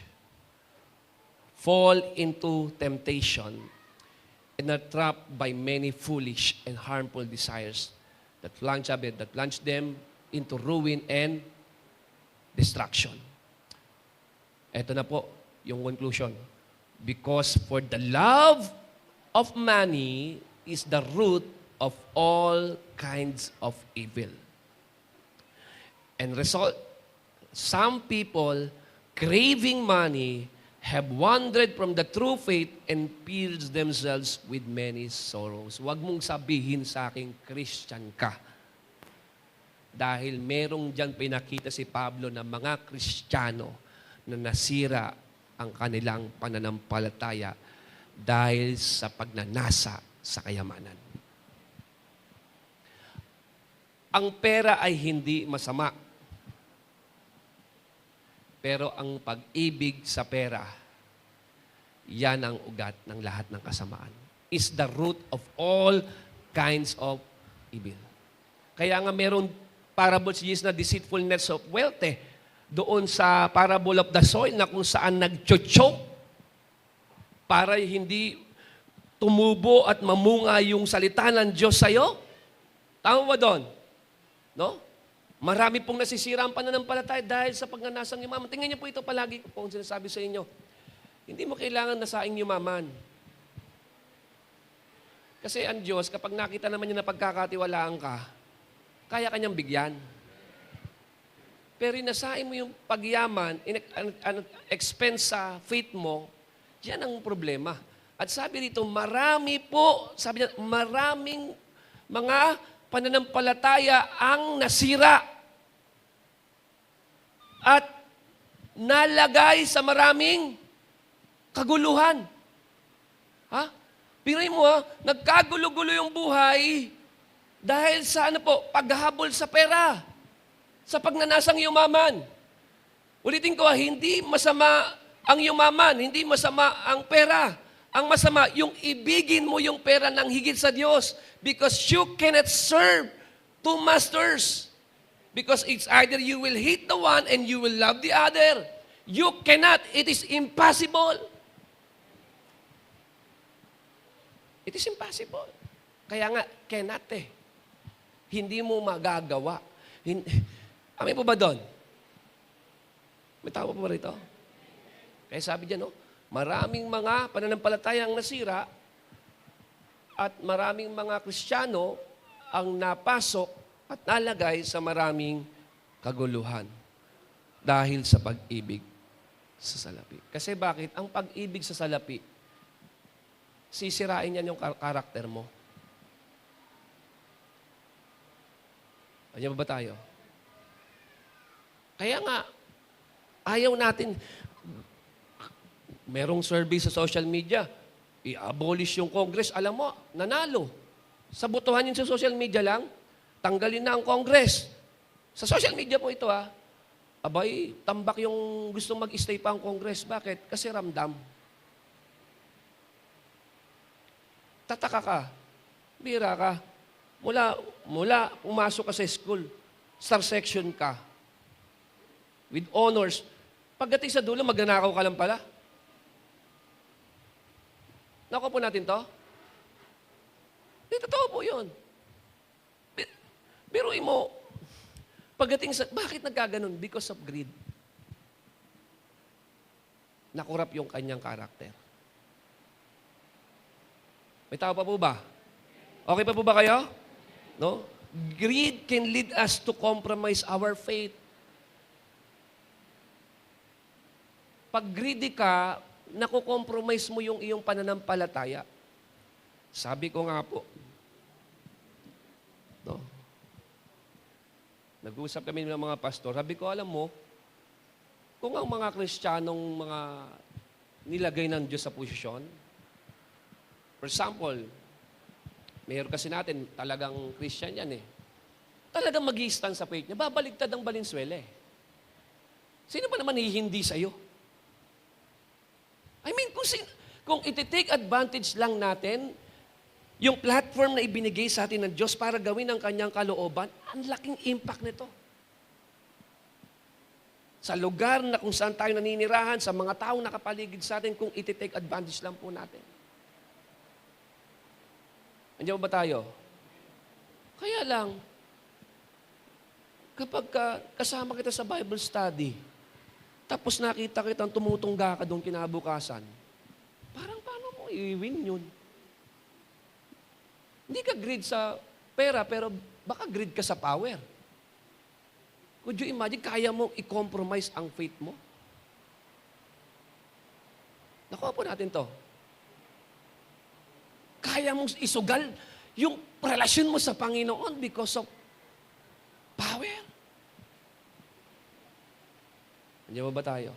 fall into temptation and are trapped by many foolish and harmful desires that plunge them into ruin and destruction. Ito na po yung conclusion. Because for the love of money is the root of all kinds of evil. And result, some people craving money have wandered from the true faith and pierced themselves with many sorrows. Huwag mong sabihin sa akin, Christian ka. Dahil merong dyan pinakita si Pablo na mga Kristiyano na nasira ang kanilang pananampalataya dahil sa pagnanasa sa kayamanan. Ang pera ay hindi masama. Pero ang pag-ibig sa pera, yan ang ugat ng lahat ng kasamaan. Is the root of all kinds of evil. Kaya nga meron parable si Jesus na deceitfulness of wealth doon sa parable of the soil na kung saan nagchochoke para hindi tumubo at mamunga yung salita ng Diyos sa'yo. Tama ba doon? No? Marami pong nasisira ang pananampalataya dahil sa pagnanasang yumaman. Tingnan niyo po ito palagi ko pong sinasabi sa inyo. Hindi mo kailangan nasaing yumaman. Kasi ang Diyos, kapag nakita naman niya na pagkakatiwalaan ka, kaya kanyang bigyan. Pero inasain mo yung pagyaman, expense sa faith mo, yan ang problema. At sabi rito, marami po, sabi niya, maraming mga pananampalataya ang nasira. At nalagay sa maraming kaguluhan. Ha? Piray mo nagkagulo-gulo yung buhay dahil sa paghahabol sa pera, sa pagnanasang yumaman. Ulitin ko, hindi masama ang yumaman, hindi masama ang pera. Ang masama, yung ibigin mo yung pera ng higit sa Diyos because you cannot serve two masters. Because it's either you will hate the one and you will love the other. You cannot. It is impossible. It is impossible. Kaya nga, cannot Hindi mo magagawa. Amin po ba doon? May tao po ba rito? Kaya sabi dyan, maraming mga pananampalatayang nasira at maraming mga Kristiyano ang napasok at nalagay sa maraming kaguluhan dahil sa pag-ibig sa salapi. Kasi bakit? Ang pag-ibig sa salapi, sisirain yan yung karakter mo. Ayan ba tayo? Kaya nga, ayaw natin, merong survey sa social media, i-abolish yung Congress, alam mo, nanalo. Sa botohan yun sa social media lang, tanggalin na ang Congress. Sa social media po ito abay, tambak yung gustong mag-stay pa ang Congress. Bakit? Kasi ramdam. Tataka ka, bira ka, mula pumasok ka sa school, star section ka, with honors, pagdating sa dulo, magnanakaw ka lang pala. Nakuha po natin to? Di, totoo po yun. Biruin mo, pagdating sa, bakit nagkaganon? Because of greed. Nakurap yung kanyang karakter. May tao pa po ba? Okay pa po ba kayo? No? Greed can lead us to compromise our faith. Pag greedy ka, nakukompromise mo yung iyong pananampalataya. Sabi ko nga po, no? Nag-uusap kami ng mga pastor, sabi ko, alam mo, kung ang mga Kristiyanong mga nilagay ng Diyos sa posisyon, for example, mayor kasi natin, talagang Christian yan Talagang mag-i-stand sa faith niya, babaligtad ang Valenzuela Sino ba naman hihindi sa'yo? I mean, kung iti-take advantage lang natin, yung platform na ibinigay sa atin ng Diyos para gawin ang kanyang kalooban, ang laking impact nito. Sa lugar na kung saan tayo naninirahan, sa mga taong nakapaligid sa atin, kung iti-take advantage lang po natin. Andiyan ba tayo? Kaya lang, kapag kasama kita sa Bible study, tapos nakita kitang tumutungga ka doon kinabukasan, parang paano mo i-win yun? Hindi ka greed sa pera, pero baka greed ka sa power. Could you imagine, kaya mong i-compromise ang faith mo? Nakuha po natin to. Kaya mong isugal yung relasyon mo sa Panginoon because of power. Andiyan ba tayo?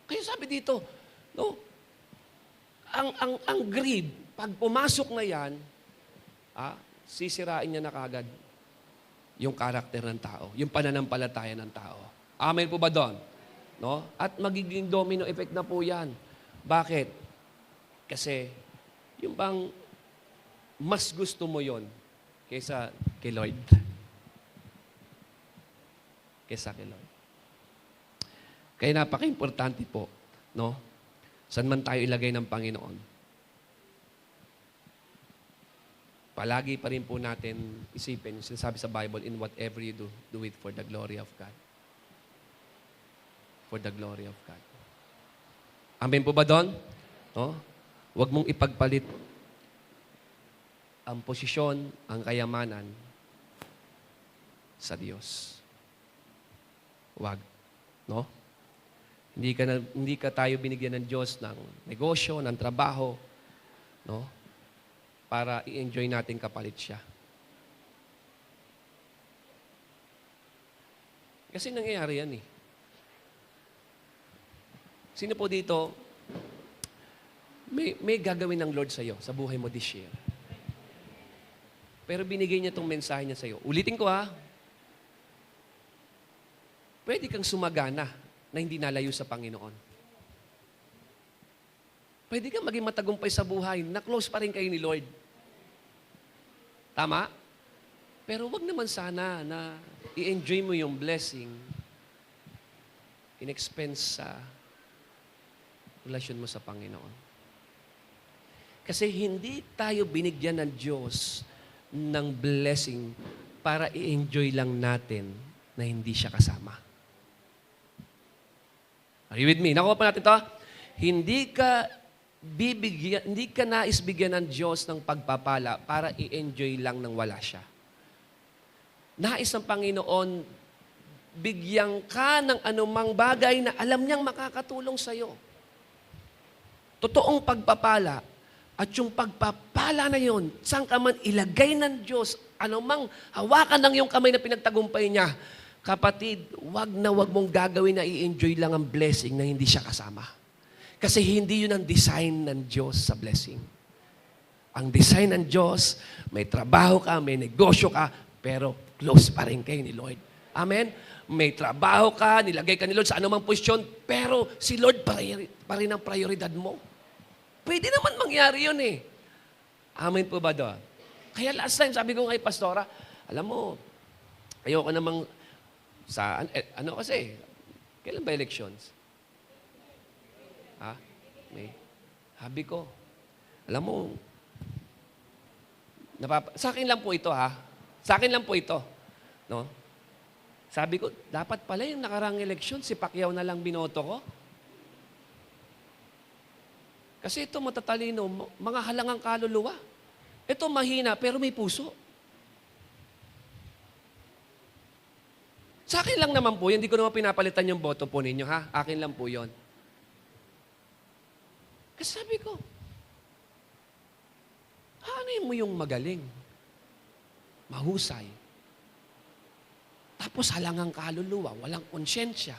Kaya sabi dito, no, ang greed, pag pumasok na yan, sisirain niya na kagad yung karakter ng tao, yung pananampalataya ng tao. Amen po ba doon? No? At magiging domino effect na po yan. Bakit? Kasi, yung bang mas gusto mo yon kaysa kay Lord. Kaysa kay Lord. Kaya napaka-importante po, no? Saan man tayo ilagay ng Panginoon. Palagi pa rin po natin isipin, yung sinasabi sa Bible, in whatever you do, do it for the glory of God. For the glory of God. Amen po ba doon? No? Huwag mong ipagpalit ang posisyon, ang kayamanan sa Diyos. Huwag. No? Hindi ka tayo binigyan ng Diyos ng negosyo, ng trabaho, no? Para i-enjoy natin kapalit siya. Kasi nangyayari yan eh. Sino po dito, may gagawin ng Lord sa'yo sa buhay mo this year. Pero binigay niya itong mensahe niya sa'yo. Ulitin ko ha. Pwede kang sumagana na hindi nalayo sa Panginoon. Pwede kang maging matagumpay sa buhay na close pa rin kayo ni Lord. Tama? Pero wag naman sana na i-enjoy mo yung blessing in expense sa relasyon mo sa Panginoon. Kasi hindi tayo binigyan ng Diyos ng blessing para i-enjoy lang natin na hindi siya kasama. Are you with me? Nakuha pa natin ito? Hindi ka nais bigyan ng Diyos ng pagpapala para i-enjoy lang nang wala siya. Nais ng Panginoon, bigyan ka ng anumang bagay na alam niyang makakatulong sa'yo. Totoong pagpapala, at yung pagpapala na yun, saan ka man ilagay ng Diyos, anumang hawakan ng yung kamay na pinagtagumpay niya, kapatid, wag mong gagawin na i-enjoy lang ang blessing na hindi siya kasama. Kasi hindi yun ang design ng Diyos sa blessing. Ang design ng Diyos, may trabaho ka, may negosyo ka, pero close pa rin kayo ni Lord. Amen? May trabaho ka, nilagay ka ni Lord sa anumang posisyon, pero si Lord pa rin ang prioridad mo. Pwede naman mangyari yun eh. Amen po ba doon? Kaya last time, sabi ko kay Pastora, alam mo, ayoko namang kasi, kailan ba elections? May. Habi ko. Alam mo, sa akin lang po ito Sa akin lang po ito. No? Sabi ko, dapat pala yung nakarang eleksyon, si Pacquiao na lang binoto ko. Kasi ito matatalino, mga halangang kaluluwa. Ito mahina, pero may puso. Sa akin lang naman po, hindi ko naman pinapalitan yung boto po ninyo, ha? Akin lang po yon. Kasi sabi ko, hanay mo yung magaling, mahusay, tapos halangang kaluluwa, walang konsyensya.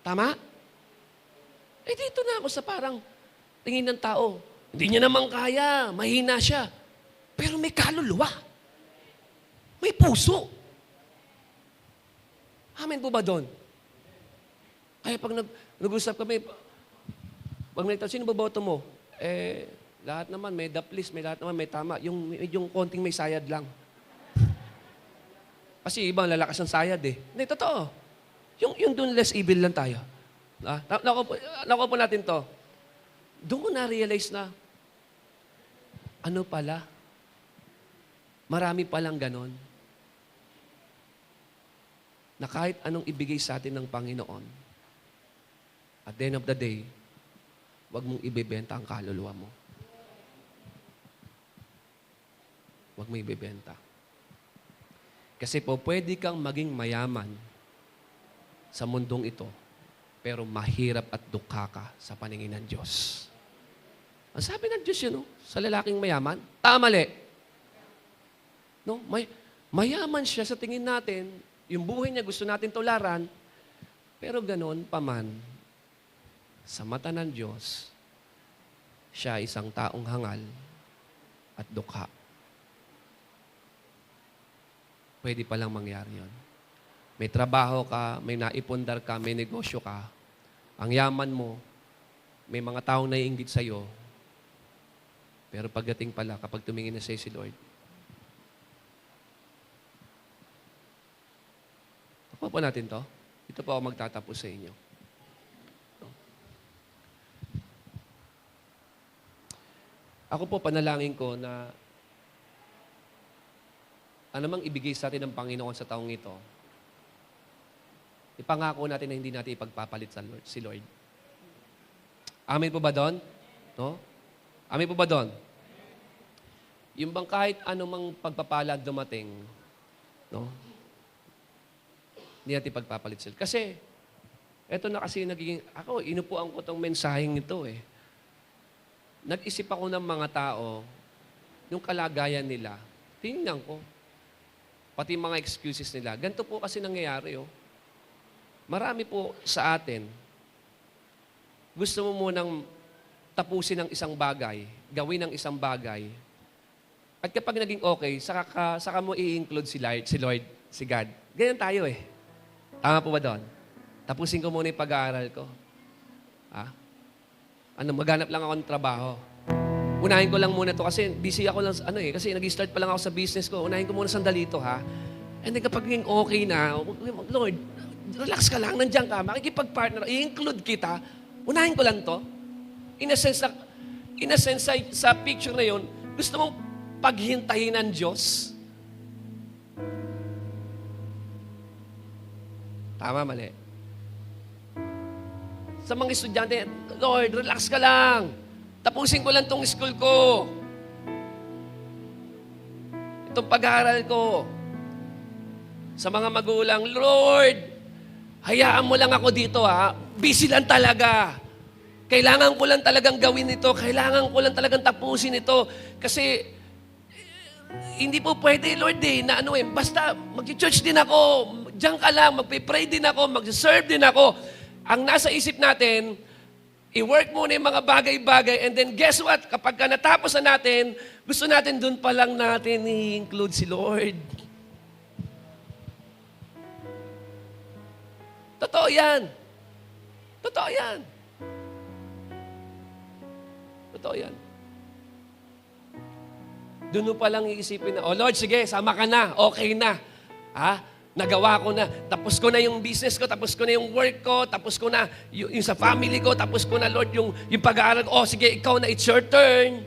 Tama? Eh dito na ako sa parang tingin ng tao, hindi niya naman kaya, mahina siya, pero may kaluluwa, may puso. Amen po ba doon? Kaya pag nag-usap kami, pag may sino ba boto mo? Lahat naman may daplis, lahat naman may tama. Yung konting may sayad lang. Kasi ibang lalakas ng sayad eh. Hindi, totoo. Yung doon less evil lang tayo. Nakuha po natin to. Doon ko na-realize na, ano pala? Marami palang ganon. Na kahit anong ibigay sa atin ng Panginoon, at the end of the day, huwag mong ibebenta ang kaluluwa mo. Huwag mo ibebenta. Kasi po, pwede kang maging mayaman sa mundong ito, pero mahirap at dukha ka sa paningin ng Diyos. Ang sabi ng Diyos yun, sa lalaking mayaman, tama mali. No? Mayaman siya sa tingin natin, Yung buhay niya gusto natin tularan, pero ganon pa man, sa mata ng Diyos, siya isang taong hangal at dukha. Pwede palang mangyari yun. May trabaho ka, may naipundar ka, may negosyo ka, ang yaman mo, may mga taong naiinggit sa'yo, pero pagdating pala, kapag tumingin na sa'yo si Lord, ako po natin to. Ito po ako magtatapos sa inyo. Ako po panalangin ko na anumang ibigay sa atin ng Panginoon sa taong ito, ipangako natin na hindi natin ipagpapalit sa Lord, si Lord. Amen po ba doon? No? Amen po ba doon? Yung bang kahit anumang pagpapala dumating, no? Hindi natin ipagpapalit sila. Kasi, eto na kasi nagiging, ako, inupuan ko tong mensaheng ito eh. Nag-isip ako ng mga tao, yung kalagayan nila, tingnan ko, pati mga excuses nila. Ganito po kasi nangyayari, oh. Marami po sa atin, gusto mo munang tapusin ng isang bagay, gawin ng isang bagay, at kapag naging okay, saka mo i-include si Lord, si God. Ganyan tayo eh. Tama po ba doon? Tapusin ko muna yung pag-aaral ko. Maghanap lang ako ng trabaho. Unahin ko lang muna to kasi busy ako lang, kasi nag-start pa lang ako sa business ko. Unahin ko muna sandali to, ha? And then kapag naging okay na, Lord, relax ka lang, nandiyan ka, makikipag-partner, i-include kita, unahin ko lang to. In a sense, sa picture na yun, gusto mong paghintahin ng Diyos. Tama, mali. Sa mga estudyante, Lord, relax ka lang. Tapusin ko lang tong school ko. Itong pag-aaral ko. Sa mga magulang, Lord, hayaan mo lang ako dito, ha? Busy lang talaga. Kailangan ko lang talagang gawin ito. Kailangan ko lang talagang tapusin ito. Kasi, hindi po pwede, Lord, na basta mag-church din ako, diyan ka lang, magpipray din ako, mag-serve din ako. Ang nasa isip natin, i-work muna yung mga bagay-bagay, and then guess what? Kapag natapos na natin, gusto natin dun pa lang natin i-include si Lord. Totoo yan. Totoo yan. Totoo yan. Doon mo palang iisipin na, oh Lord, sige, sama ka na, okay na. Nagawa ko na, tapos ko na yung business ko, tapos ko na yung work ko, tapos ko na yung sa family ko, tapos ko na, Lord, yung pag-aaral ko, oh sige, ikaw na, it's your turn.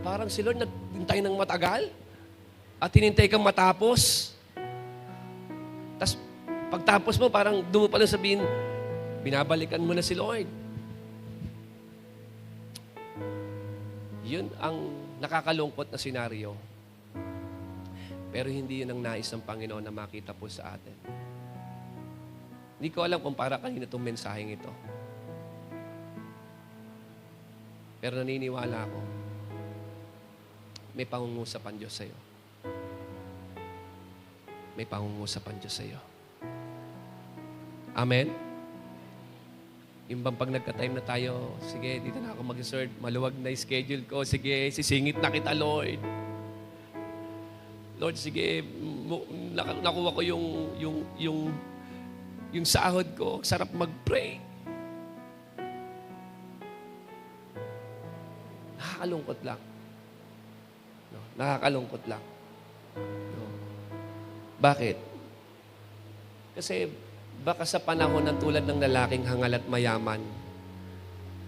Parang si Lord naghintay ng matagal at hinintay kang matapos. Tapos pagtapos mo, parang doon mo palang sabihin, binabalikan mo na si Lord. Yun ang nakakalungkot na senaryo. Pero hindi yun ang nais ng Panginoon na makita po sa atin. Hindi ko alam kung para kanina itong mensaheng ito. Pero naniniwala ako, may pangungusap ang Diyos sa'yo. May pangungusap ang Diyos sa'yo. Amen? Yung bang pag nagka-time na tayo, sige, dito na ako mag-serve, maluwag na yung schedule ko, sige, sisingit na kita, Lord. Lord, sige, nakuha ko yung sahod ko, sarap mag-pray. Nakakalungkot lang. No, nakakalungkot lang. No. Bakit? Kasi baka sa panahon ng tulad ng lalaking hangal at mayaman,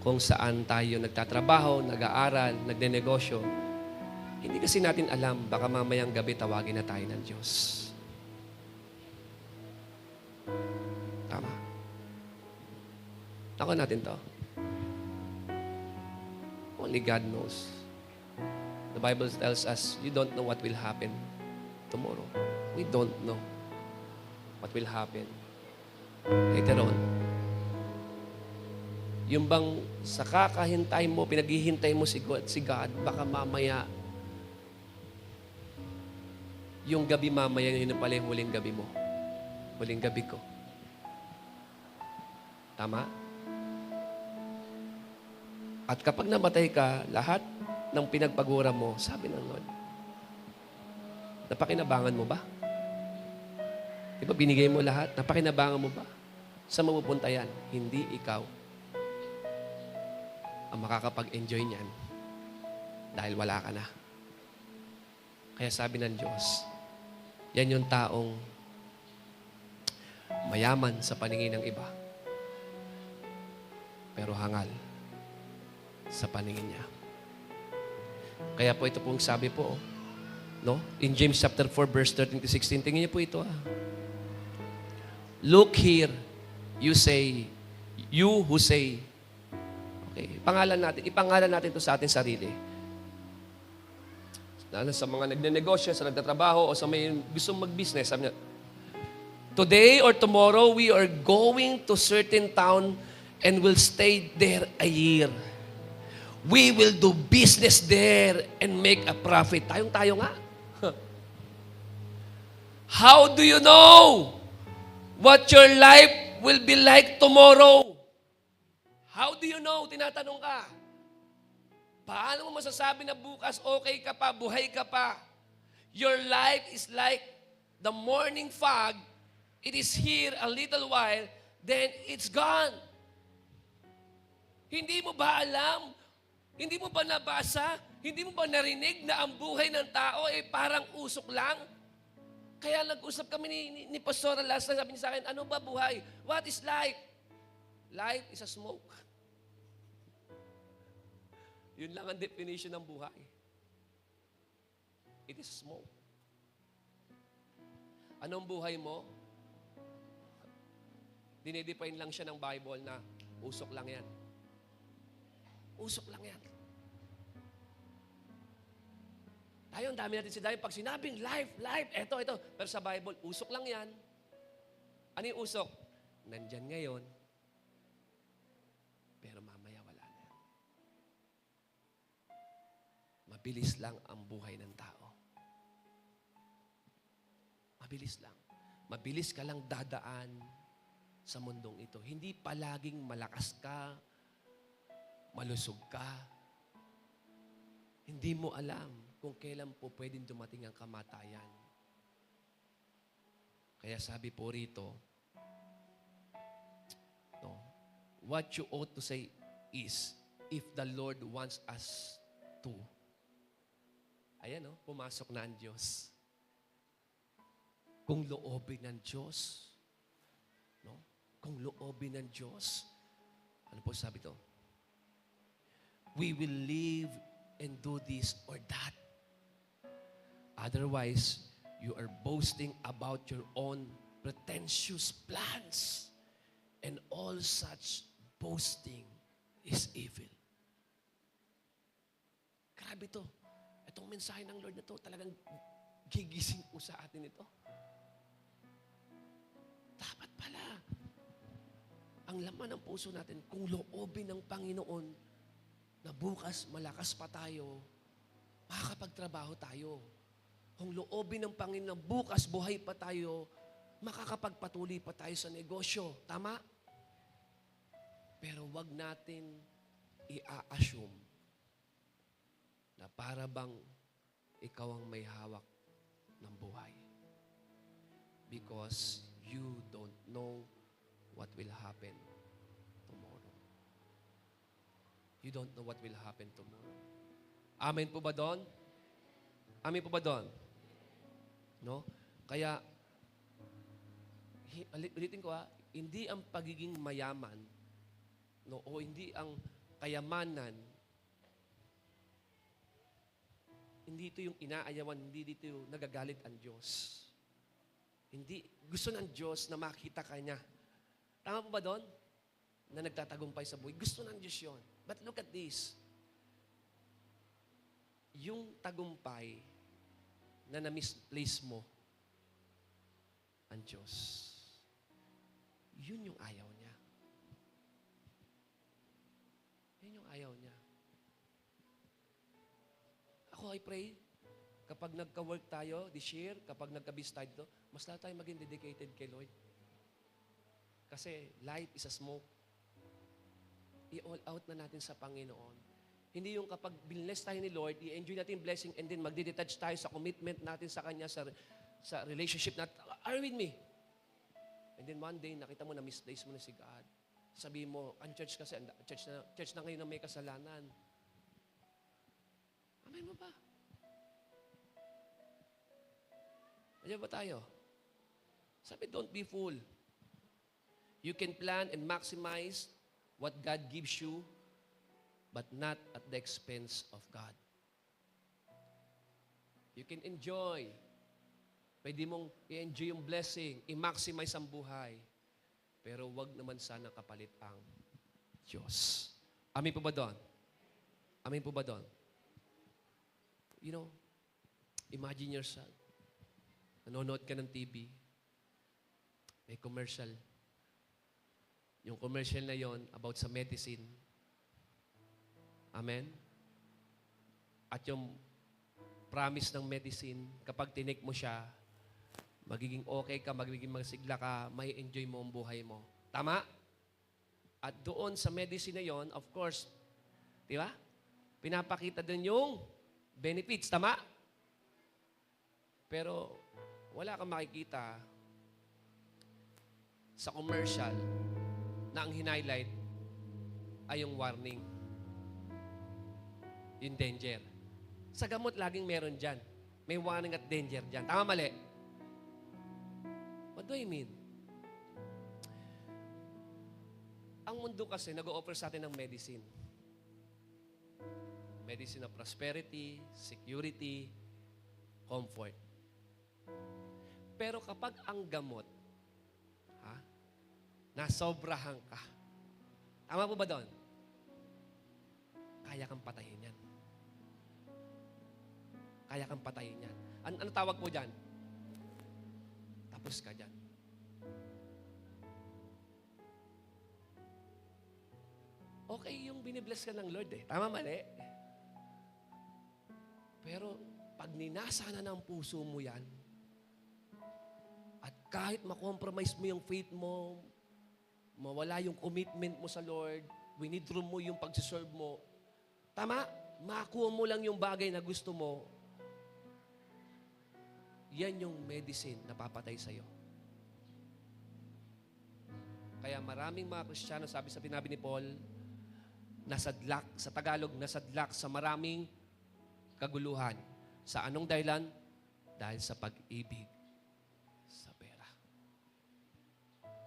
kung saan tayo nagtatrabaho, nag-aaral, nagnenegosyo, hindi kasi natin alam, baka mamayang gabi tawagin na tayo ng Diyos. Tama. Ako natin to. Only God knows. The Bible tells us, you don't know what will happen tomorrow. We don't know what will happen later on. Yung bang sa kakahintay mo, pinaghihintay mo si God, baka mamaya, yung gabi mamaya, yun pala yung huling gabi mo. Huling gabi ko. Tama? At kapag namatay ka, lahat ng pinagpagura mo, sabi ng Lord, napakinabangan mo ba? Di ba binigay mo lahat? Napakinabangan mo ba? Saan mapupunta yan? Hindi ikaw ang makakapag-enjoy niyan dahil wala ka na. Kaya sabi ng Diyos, yan yung taong mayaman sa paningin ng iba, pero hangal sa paningin niya. Kaya po ito pong sabi po, no? In James chapter 4, verse 13 to 16, tingin niyo po ito. Look here, you who say, okay, ipangalan natin ito sa ating sarili. Lalo sa mga nagnenegosyo, sa nagtatrabaho, o sa may gustong mag-business, sabi niya, today or tomorrow, we are going to certain town and will stay there a year. We will do business there and make a profit. Tayo nga. How do you know what your life will be like tomorrow? How do you know? Tinatanong ka. Paano mo masasabi na bukas okay ka pa, buhay ka pa? Your life is like the morning fog. It is here a little while, then it's gone. Hindi mo ba alam? Hindi mo ba nabasa? Hindi mo ba narinig na ang buhay ng tao ay parang usok lang? Kaya nag-usap kami ni Pastor last time, sabi niya sa akin, ano ba buhay? What is life? Life is a smoke. Yun lang ang definition ng buhay. It is smoke. Anong buhay mo? Dinedefine lang siya ng Bible na usok lang yan. Usok lang yan. Tayo, ang dami natin sinabi. Pag sinabing life, eto. Pero sa Bible, usok lang yan. Ano yung usok? Nandyan ngayon, pero mamaya wala na yan. Mabilis lang ang buhay ng tao. Mabilis lang. Mabilis ka lang dadaan sa mundong ito. Hindi palaging malakas ka, malusog ka. Hindi mo alam kung kailan po pwedeng dumating ang kamatayan. Kaya sabi po rito, no, what you ought to say is, if the Lord wants us to. Ayan, no, pumasok na ang Diyos. Kung loobin ng Diyos, no? Kung loobin ng Diyos, ano po sabi to? We will live and do this or that. Otherwise, you are boasting about your own pretentious plans, and all such boasting is evil. Grabe to. Itong mensahe ng Lord na to, talagang gigising po sa atin ito. Dapat pala, ang laman ng puso natin, kung loobin ng Panginoon na bukas malakas pa tayo, makakapagtrabaho tayo. Kung loobin ng Panginoon na bukas buhay pa tayo, makakapagpatuloy pa tayo sa negosyo. Tama? Pero wag natin i-assume na para bang ikaw ang may hawak ng buhay. Because you don't know what will happen tomorrow. You don't know what will happen tomorrow. Amen po ba doon? Amen po ba doon? No? Kaya, ulitin ko hindi ang pagiging mayaman, no, o hindi ang kayamanan, hindi ito yung inaayawan, hindi dito yung nagagalit ang Diyos. Hindi, gusto ng Diyos na makita ka niya. Tama po ba doon? Na nagtatagumpay sa buhay. Gusto ng Diyos yun. But look at this. Yung tagumpay na na-misplace mo ang Diyos, yun yung ayaw niya. Yun yung ayaw niya. Ako, I pray, kapag nagka-work tayo this year, kapag nagka-bis tayo dito, mas lahat tayo maging dedicated kay Lord. Kasi life is a smoke. I-all out na natin sa Panginoon. Hindi yung kapag bless tayo ni Lord, i-enjoy natin yung blessing and then magdi-detach tayo sa commitment natin sa Kanya, sa relationship natin. Are you with me? And then one day, nakita mo na misplace mo na si God. Sabi mo, ang church kasi, church na ngayon na may kasalanan. Amen mo ba? Ayan ba tayo? Sabi, don't be fool. You can plan and maximize what God gives you, but not at the expense of God. You can enjoy. Pwede mong i-enjoy yung blessing, i-maximize ang buhay. Pero wag naman sana kapalit ang Diyos. Amin po ba doon? Amin po ba doon? You know, imagine yourself. Nanonood ka ng TV. May commercial. Yung commercial na yon about sa medicine. Amen? At yung promise ng medicine, kapag tinik mo siya, magiging okay ka, magiging masigla ka, may enjoy mo ang buhay mo. Tama? At doon sa medicine na yon, of course, di ba? Pinapakita doon yung benefits. Tama? Pero wala kang makikita sa commercial na ang hinighlight ay yung warning. Yung danger. Sa gamot, laging meron dyan. May warning at danger dyan. Tama, mali? What do I mean? Ang mundo kasi nag-o-offer sa atin ng medicine. Medicine of prosperity, security, comfort. Pero kapag ang gamot, nasobrahan ka, tama po ba doon? Kaya kang patayin yan. Kaya kang patayin yan. Ano tawag po dyan? Tapos ka dyan. Okay yung binibless ka ng Lord eh. Tama, mali? Pero pag ninasa na ng puso mo yan, at kahit makompromise mo yung faith mo, mawala yung commitment mo sa Lord, winidraw mo yung pagsiserve mo, tama? Makuha mo lang yung bagay na gusto mo, yan yung medicine na papatay sa'yo. Kaya maraming mga Kristiyano, sabi sa pinabi ni Paul, nasadlak, sa Tagalog, nasadlak sa maraming kaguluhan. Sa anong dahilan? Dahil sa pag-ibig sa pera.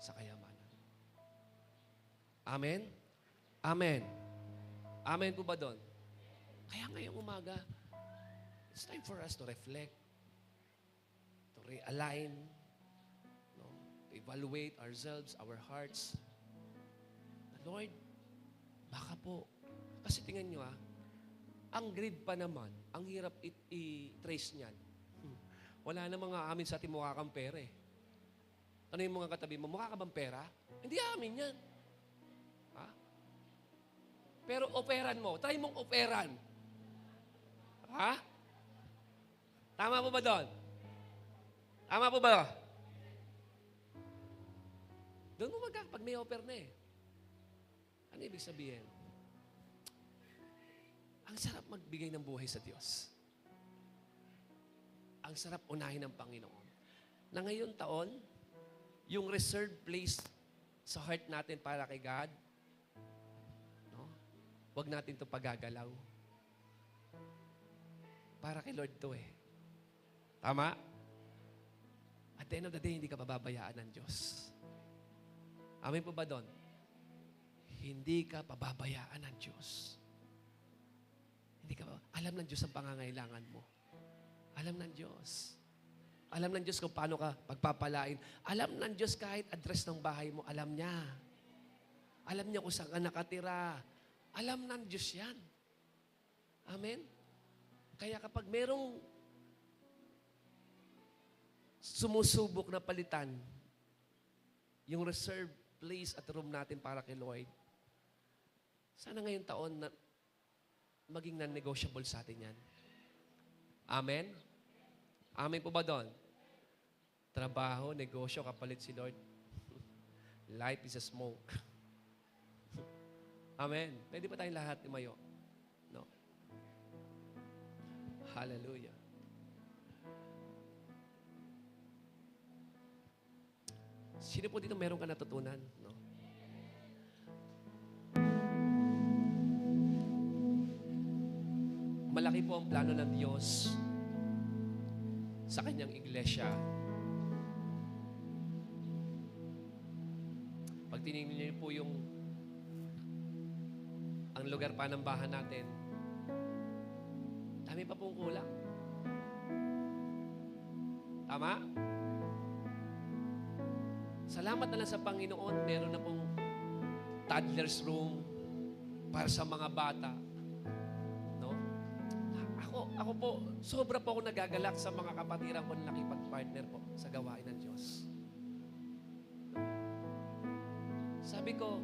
Sa kayamanan. Amen? Amen. Amen po ba doon? Kaya ngayong umaga, it's time for us to reflect, to realign, no? To evaluate ourselves, our hearts. Lord, baka po. Kasi tingnan nyo ang grade pa naman, ang hirap i-trace niyan. Wala na mga amin sa ating mukha kang pera eh. Ano yung mga katabi mo? Mukha ka bang pera? Hindi amin yan. Ha? Pero operan mo. Try mong operan. Ha? Tama po ba doon? Tama po ba? Doon mo pag may offer na eh. Ano ibig sabihin? Ang sarap magbigay ng buhay sa Diyos. Ang sarap unahin ng Panginoon. Na ngayon taon, yung reserved place sa heart natin para kay God, no? Huwag natin ito pagagalaw. Para kay Lord to eh. Tama? At the end of the day, hindi ka pababayaan ng Diyos. Amin po ba doon? Hindi ka pababayaan ng Diyos. Hindi ka alam ng Diyos ang pangangailangan mo. Alam ng Diyos. Alam ng Diyos kung paano ka pagpapalain. Alam ng Diyos kahit address ng bahay mo, alam niya. Alam niya kung saan ka nakatira. Alam ng Diyos yan. Amen? Kaya kapag merong sumusubok na palitan, yung reserved place at room natin para kay Lord, sana ngayong taon na maging non-negotiable sa atin yan. Amen? Amen po ba doon? Trabaho, negosyo, kapalit si Lord. Life is a smoke. Amen. Pwede ba tayong lahat umayo? No? Hallelujah. Sino po dito meron ka natutunan? No? Malaki po ang plano ng Diyos sa kanyang iglesia. Pag tinignan niyo po ang lugar panambahan natin, dami pa pong kulang. Tama? Salamat na lang sa Panginoon, meron na pong toddler's room para sa mga bata. No? Ako po, sobra po ako nagagalak sa mga kapatiran ko na nakipag-partner po sa gawain ng Diyos. Sabi ko,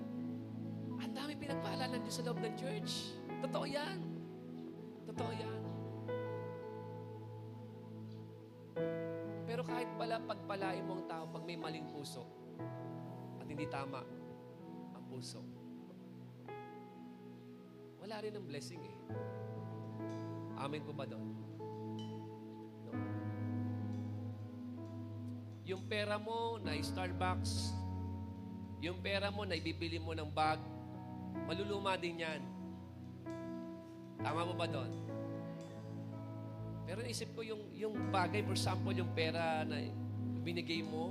ang dami pinagpaalala ng Diyos sa loob ng church. Totoo yan. Totoo yan. Pero kahit pala pagpalain mo ang tao pag may maling puso at hindi tama ang puso, wala rin ang blessing eh. Amen po ba doon? No. Yung pera mo na Starbucks, yung pera mo na ibibili mo ng bag, maluluma din yan. Tama mo ba doon? Pero naisip ko yung bagay, for example, yung pera na binigay mo,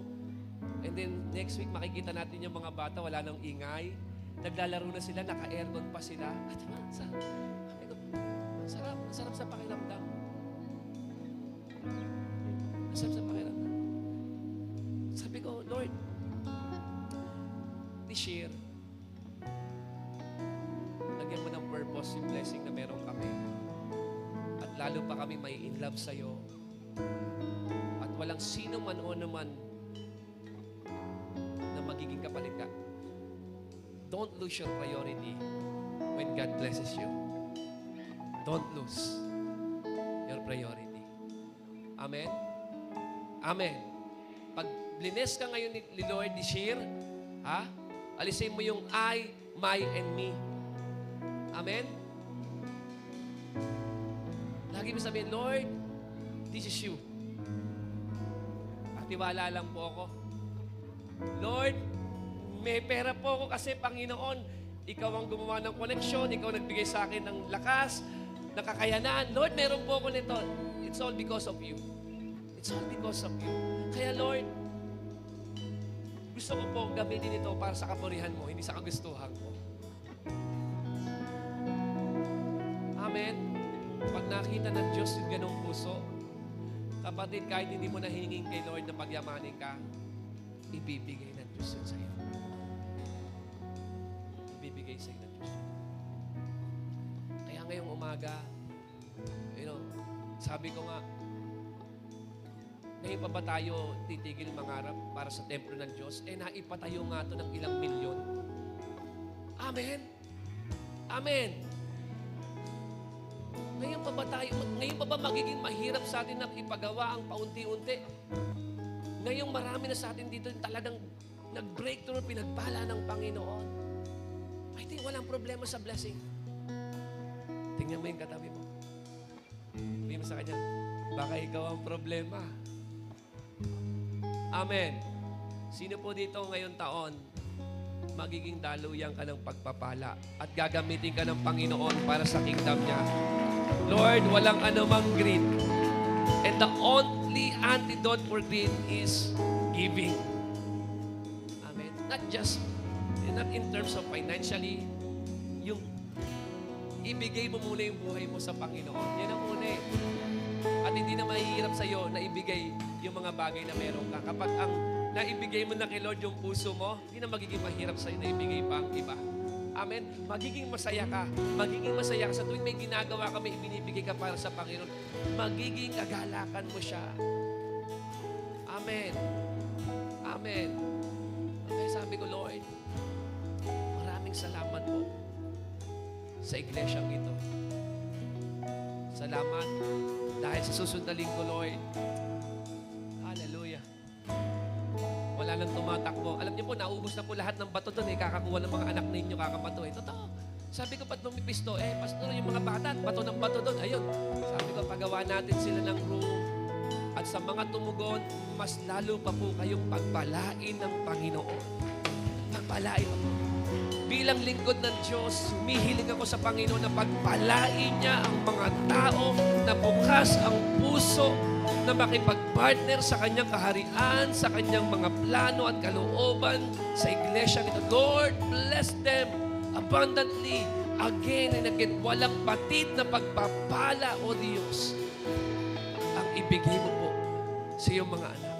and then next week makikita natin yung mga bata, wala nang ingay, naglalaro na sila, naka-aircon pa sila. At sarap sa pakiramdam. Sarap sa pakiramdam. Sabi ko, Lord, this year, lagyan mo ng purpose yung blessing na meron kami. At lalo pa kami may in love sa'yo. At walang sino man o naman na magiging kapalit ka. Don't lose your priority when God blesses you. Don't lose your priority. Amen? Amen. Pag blines ka ngayon ni Lord this year, alisin mo yung I, my, and me. Amen? Lagi mo sabihin, Lord, this is you. At tiwala lang po ako. Lord, may pera po ako kasi, Panginoon, ikaw ang gumawa ng koneksyon, ikaw nagbigay sa akin ng lakas, ng kakayanan. Lord, meron po ako nito. It's all because of you. It's all because of you. Kaya, Lord, gusto ko po gamitin ito para sa kapurihan mo, hindi sa kagustuhan ko. Amen? Pag nakita ng Diyos yung ganong puso, kapatid, kahit hindi mo nahingin kay Lord na pagyamanin ka, ibibigay ng Diyos yun sa'yo. Ibibigay sa'yo ng Diyos yun. Kaya ngayong umaga, sabi ko nga, ngayon pa ba tayo titigil mangarap para sa templo ng Diyos? Naipatayo nga ito ng ilang milyon. Amen? Amen? Ngayon pa ba magiging mahirap sa atin na ipagawa ang paunti-unti? Ngayong marami na sa atin dito talagang nag-breakthrough, pinagpala ng Panginoon. I think walang problema sa blessing. Tingnan mo yung katabi mo. Sabihin mo sa kanya, baka ikaw ang problema. Amen. Sino po dito ngayong taon, magiging daluyan ka ng pagpapala at gagamitin ka ng Panginoon para sa kingdom niya? Lord, walang anumang greed. And the only antidote for greed is giving. Amen. Not in terms of financially, yung ibigay mo muna yung buhay mo sa Panginoon. Yan ang una eh. At hindi na mahihirap sa'yo na ibigay yung mga bagay na meron ka. Kapag ang naibigay mo na kay Lord yung puso mo, hindi na magiging mahirap sa'yo na ibigay pa ang iba. Amen? Magiging masaya ka. Magiging masaya ka. Sa tuwing may ginagawa ka, may ibinibigay ka para sa Panginoon, magiging kagalakan mo siya. Amen. Amen. Okay, sabi ko, Lord, maraming salamat po sa iglesyang ito. Salamat dahil sa susunod na linggo, Lord, alam niyo po, naubos na po lahat ng bato doon. Kakakuha ng mga anak ninyo, kakabato. Totoo. Sabi ko, ba't lumipisto? Pastor, yung mga bata, bato ng bato doon. Ayun. Sabi ko, pagawa natin sila ng room. At sa mga tumugon, mas lalo pa po kayong pagpalain ng Panginoon. Pagpalain po. Bilang lingkod ng Diyos, humihiling ako sa Panginoon na pagpalain niya ang mga tao na bukas ang puso na makipag-partner sa kanyang kaharian, sa kanyang mga plano at kalooban sa iglesia nito. Lord, bless them abundantly again and again. Walang batid na pagpapala, O Diyos, ang ibigay mo po sa iyong mga anak.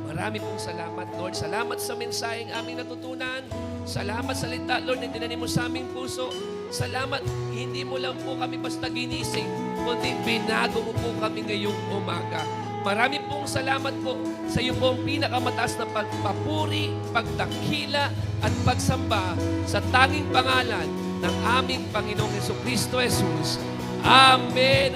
Marami pong salamat, Lord. Salamat sa mensaheng aming natutunan. Salamat sa salita, Lord, na dinanim mo sa aming puso. Salamat, hindi mo lang po kami basta ginising, kundi binago mo po kami ngayong umaga. Marami pong salamat po sa iyo pong pinakamataas na pagpapuri, pagdakila, at pagsamba sa tanging pangalan ng aming Panginoong Jesucristo Jesus. Amen.